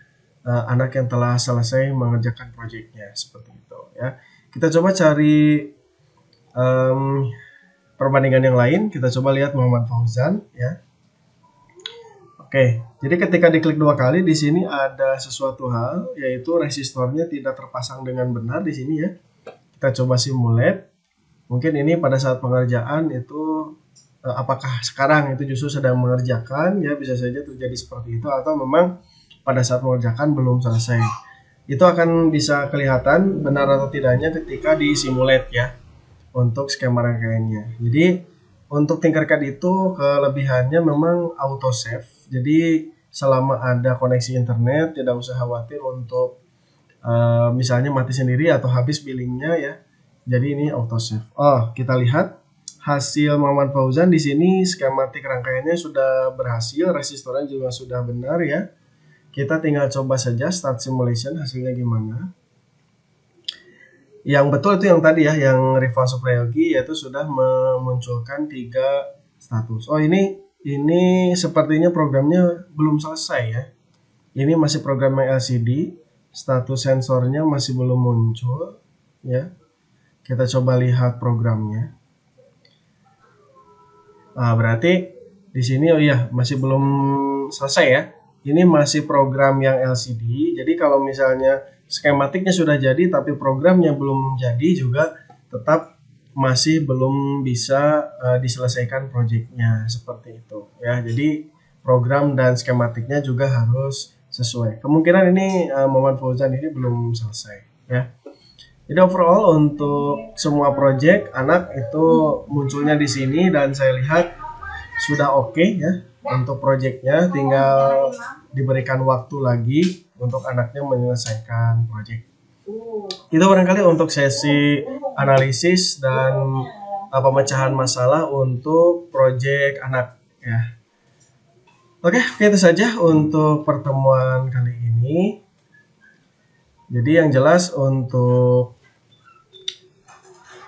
anak yang telah selesai mengerjakan proyeknya, seperti itu ya. Kita coba cari perbandingan yang lain. Kita coba lihat Muhammad Fauzan ya. Oke, jadi ketika diklik 2 kali di sini ada sesuatu hal, yaitu resistornya tidak terpasang dengan benar di sini ya. Kita coba simulate. Mungkin ini pada saat pengerjaan itu apakah sekarang itu justru sedang mengerjakan ya, bisa saja terjadi seperti itu, atau memang pada saat mengerjakan belum selesai. Itu akan bisa kelihatan benar atau tidaknya ketika disimulate ya untuk skema rangkaiannya. Jadi untuk Tinkercad itu kelebihannya memang auto save. Jadi selama ada koneksi internet tidak usah khawatir untuk misalnya mati sendiri atau habis billingnya ya. Jadi ini auto save. Kita lihat hasil Muhammad Fauzan di sini, skematik rangkaiannya sudah berhasil, resistornya juga sudah benar ya. Kita tinggal coba saja start simulation hasilnya gimana. Yang betul itu yang tadi ya, yang rival Suprayogi, yaitu sudah memunculkan 3 status. Ini sepertinya programnya belum selesai ya. Ini masih programnya LCD, status sensornya masih belum muncul ya. Kita coba lihat programnya. Berarti di sini masih belum selesai ya. Ini masih program yang LCD. Jadi kalau misalnya skematiknya sudah jadi tapi programnya belum jadi, juga tetap masih belum bisa diselesaikan proyeknya, seperti itu ya. Jadi program dan skematiknya juga harus sesuai. Kemungkinan ini Muhammad Fauzan ini belum selesai ya. Jadi overall untuk semua proyek anak itu munculnya di sini, dan saya lihat sudah oke ya untuk proyeknya. Tinggal diberikan waktu lagi untuk anaknya menyelesaikan proyek. Itu barangkali untuk sesi analisis dan pemecahan masalah untuk proyek anak ya. Oke, itu saja untuk pertemuan kali ini. Jadi yang jelas untuk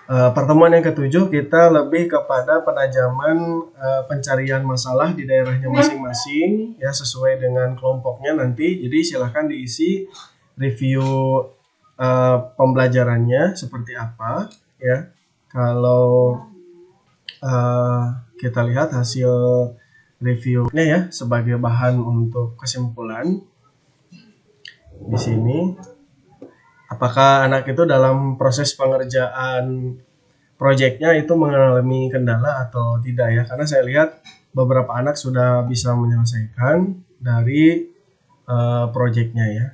pertemuan yang ke-7 kita lebih kepada penajaman pencarian masalah di daerahnya masing-masing ya, sesuai dengan kelompoknya nanti. Jadi silahkan diisi review pembelajarannya seperti apa ya. Kalau kita lihat hasil reviewnya ya sebagai bahan untuk kesimpulan di sini. Apakah anak itu dalam proses pengerjaan proyeknya itu mengalami kendala atau tidak ya, karena saya lihat beberapa anak sudah bisa menyelesaikan dari proyeknya ya.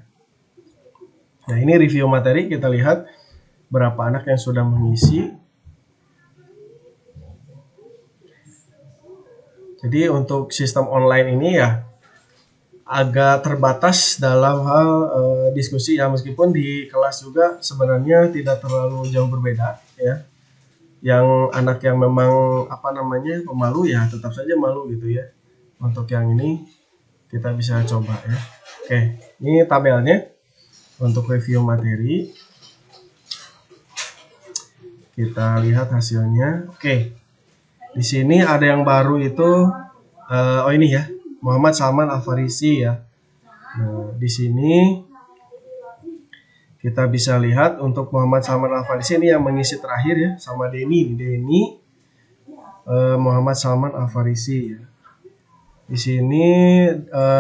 Nah, ini review materi, kita lihat berapa anak yang sudah mengisi. Jadi untuk sistem online ini ya agak terbatas dalam hal diskusi ya, meskipun di kelas juga sebenarnya tidak terlalu jauh berbeda ya. Yang anak yang memang pemalu ya tetap saja malu gitu ya. Untuk yang ini kita bisa coba ya. Oke, ini tabelnya untuk review materi. Kita lihat hasilnya. Oke, di sini ada yang baru itu ini ya, Muhammad Salman Al-Farisi ya. Nah, di sini kita bisa lihat untuk Muhammad Salman Al-Farisi ini yang mengisi terakhir ya, sama Denny Muhammad Salman Al-Farisi ya. Di sini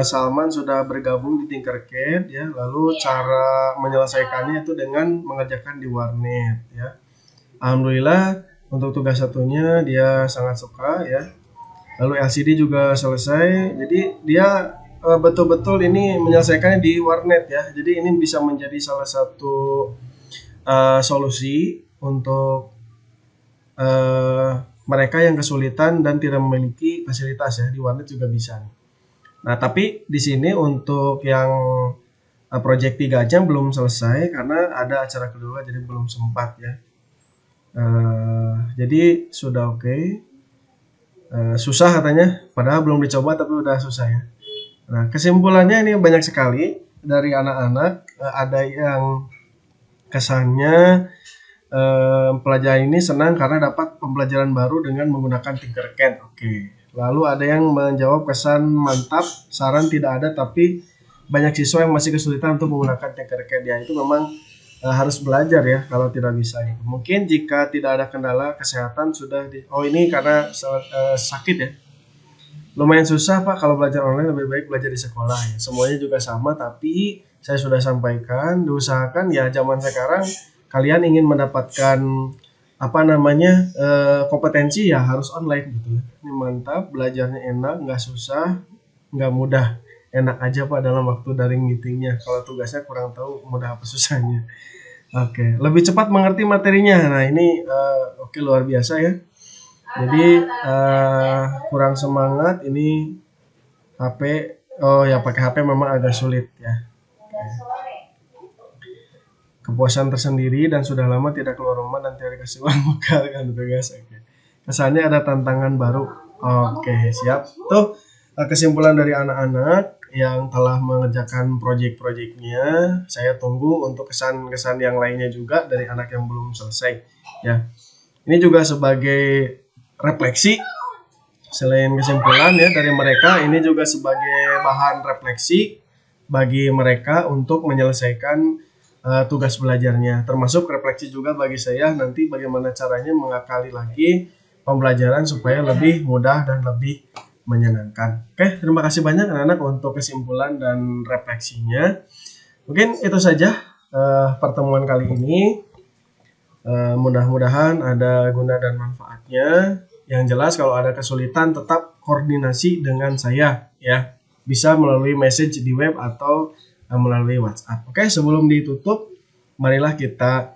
Salman sudah bergabung di Tinkercad ya, lalu cara menyelesaikannya itu dengan mengerjakan di warnet ya. Alhamdulillah untuk tugas satunya dia sangat suka ya. Lalu LCD juga selesai, jadi dia betul-betul ini menyelesaikannya di warnet ya. Jadi ini bisa menjadi salah satu solusi untuk mereka yang kesulitan dan tidak memiliki fasilitas ya, di warnet juga bisa. Nah, tapi di sini untuk yang project 3 jam belum selesai karena ada acara kedua, jadi belum sempat ya. Jadi sudah oke. Susah katanya, padahal belum dicoba tapi udah susah ya. Nah, kesimpulannya ini banyak sekali dari anak-anak. Ada yang kesannya pelajaran ini senang karena dapat pembelajaran baru dengan menggunakan Tinkercad. Oke. Lalu ada yang menjawab kesan mantap, saran tidak ada, tapi banyak siswa yang masih kesulitan untuk menggunakan Tinkercad. Ya, itu memang harus belajar ya kalau tidak bisa. Mungkin jika tidak ada kendala kesehatan sudah ini karena sakit ya. Lumayan susah Pak kalau belajar online, lebih baik belajar di sekolah ya. Semuanya juga sama, tapi saya sudah sampaikan, diusahakan ya zaman sekarang kalian ingin mendapatkan kompetensi ya harus online gitu. Ini mantap, belajarnya enak, nggak susah, nggak mudah, enak aja Pak dalam waktu daring meetingnya. Kalau tugasnya kurang tahu mudah apa susahnya. Oke, lebih cepat mengerti materinya. Nah ini luar biasa ya. Jadi kurang semangat ini HP. Oh ya, pakai HP memang agak sulit ya. Kepuasan tersendiri dan sudah lama tidak keluar rumah dan tidak dikasih uang bekal kan tugas. Oke. Kesannya ada tantangan baru. Oke, siap. Tuh kesimpulan dari anak-anak yang telah mengerjakan proyek-proyeknya. Saya tunggu untuk kesan-kesan yang lainnya juga dari anak yang belum selesai ya. Ini juga sebagai refleksi, selain kesimpulan ya dari mereka, ini juga sebagai bahan refleksi bagi mereka untuk menyelesaikan tugas belajarnya, termasuk refleksi juga bagi saya nanti bagaimana caranya mengakali lagi pembelajaran supaya lebih mudah dan lebih menyenangkan. Oke, terima kasih banyak anak-anak untuk kesimpulan dan refleksinya. Mungkin itu saja pertemuan kali ini. Mudah-mudahan ada guna dan manfaatnya. Yang jelas kalau ada kesulitan tetap koordinasi dengan saya ya. Bisa melalui message di web atau melalui WhatsApp. Oke, sebelum ditutup, marilah kita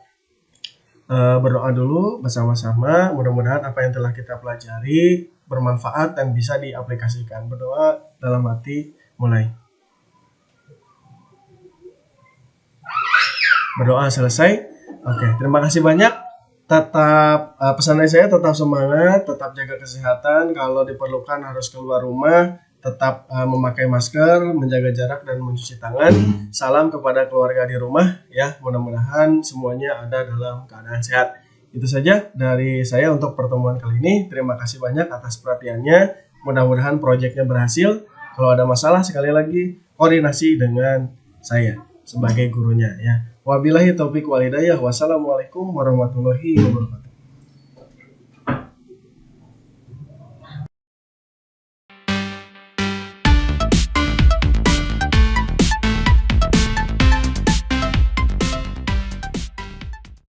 berdoa dulu bersama-sama. Mudah-mudahan apa yang telah kita pelajari bermanfaat dan bisa diaplikasikan. Berdoa dalam hati mulai. Berdoa selesai. Oke, terima kasih banyak. Tetap pesan dari saya tetap semangat, tetap jaga kesehatan. Kalau diperlukan harus keluar rumah, tetap memakai masker, menjaga jarak dan mencuci tangan. Salam kepada keluarga di rumah ya. Mudah-mudahan semuanya ada dalam keadaan sehat. Itu saja dari saya untuk pertemuan kali ini. Terima kasih banyak atas perhatiannya. Mudah-mudahan proyeknya berhasil. Kalau ada masalah sekali lagi koordinasi dengan saya sebagai gurunya ya. Wabillahi taufiq wal hidayah. Wassalamualaikum warahmatullahi wabarakatuh.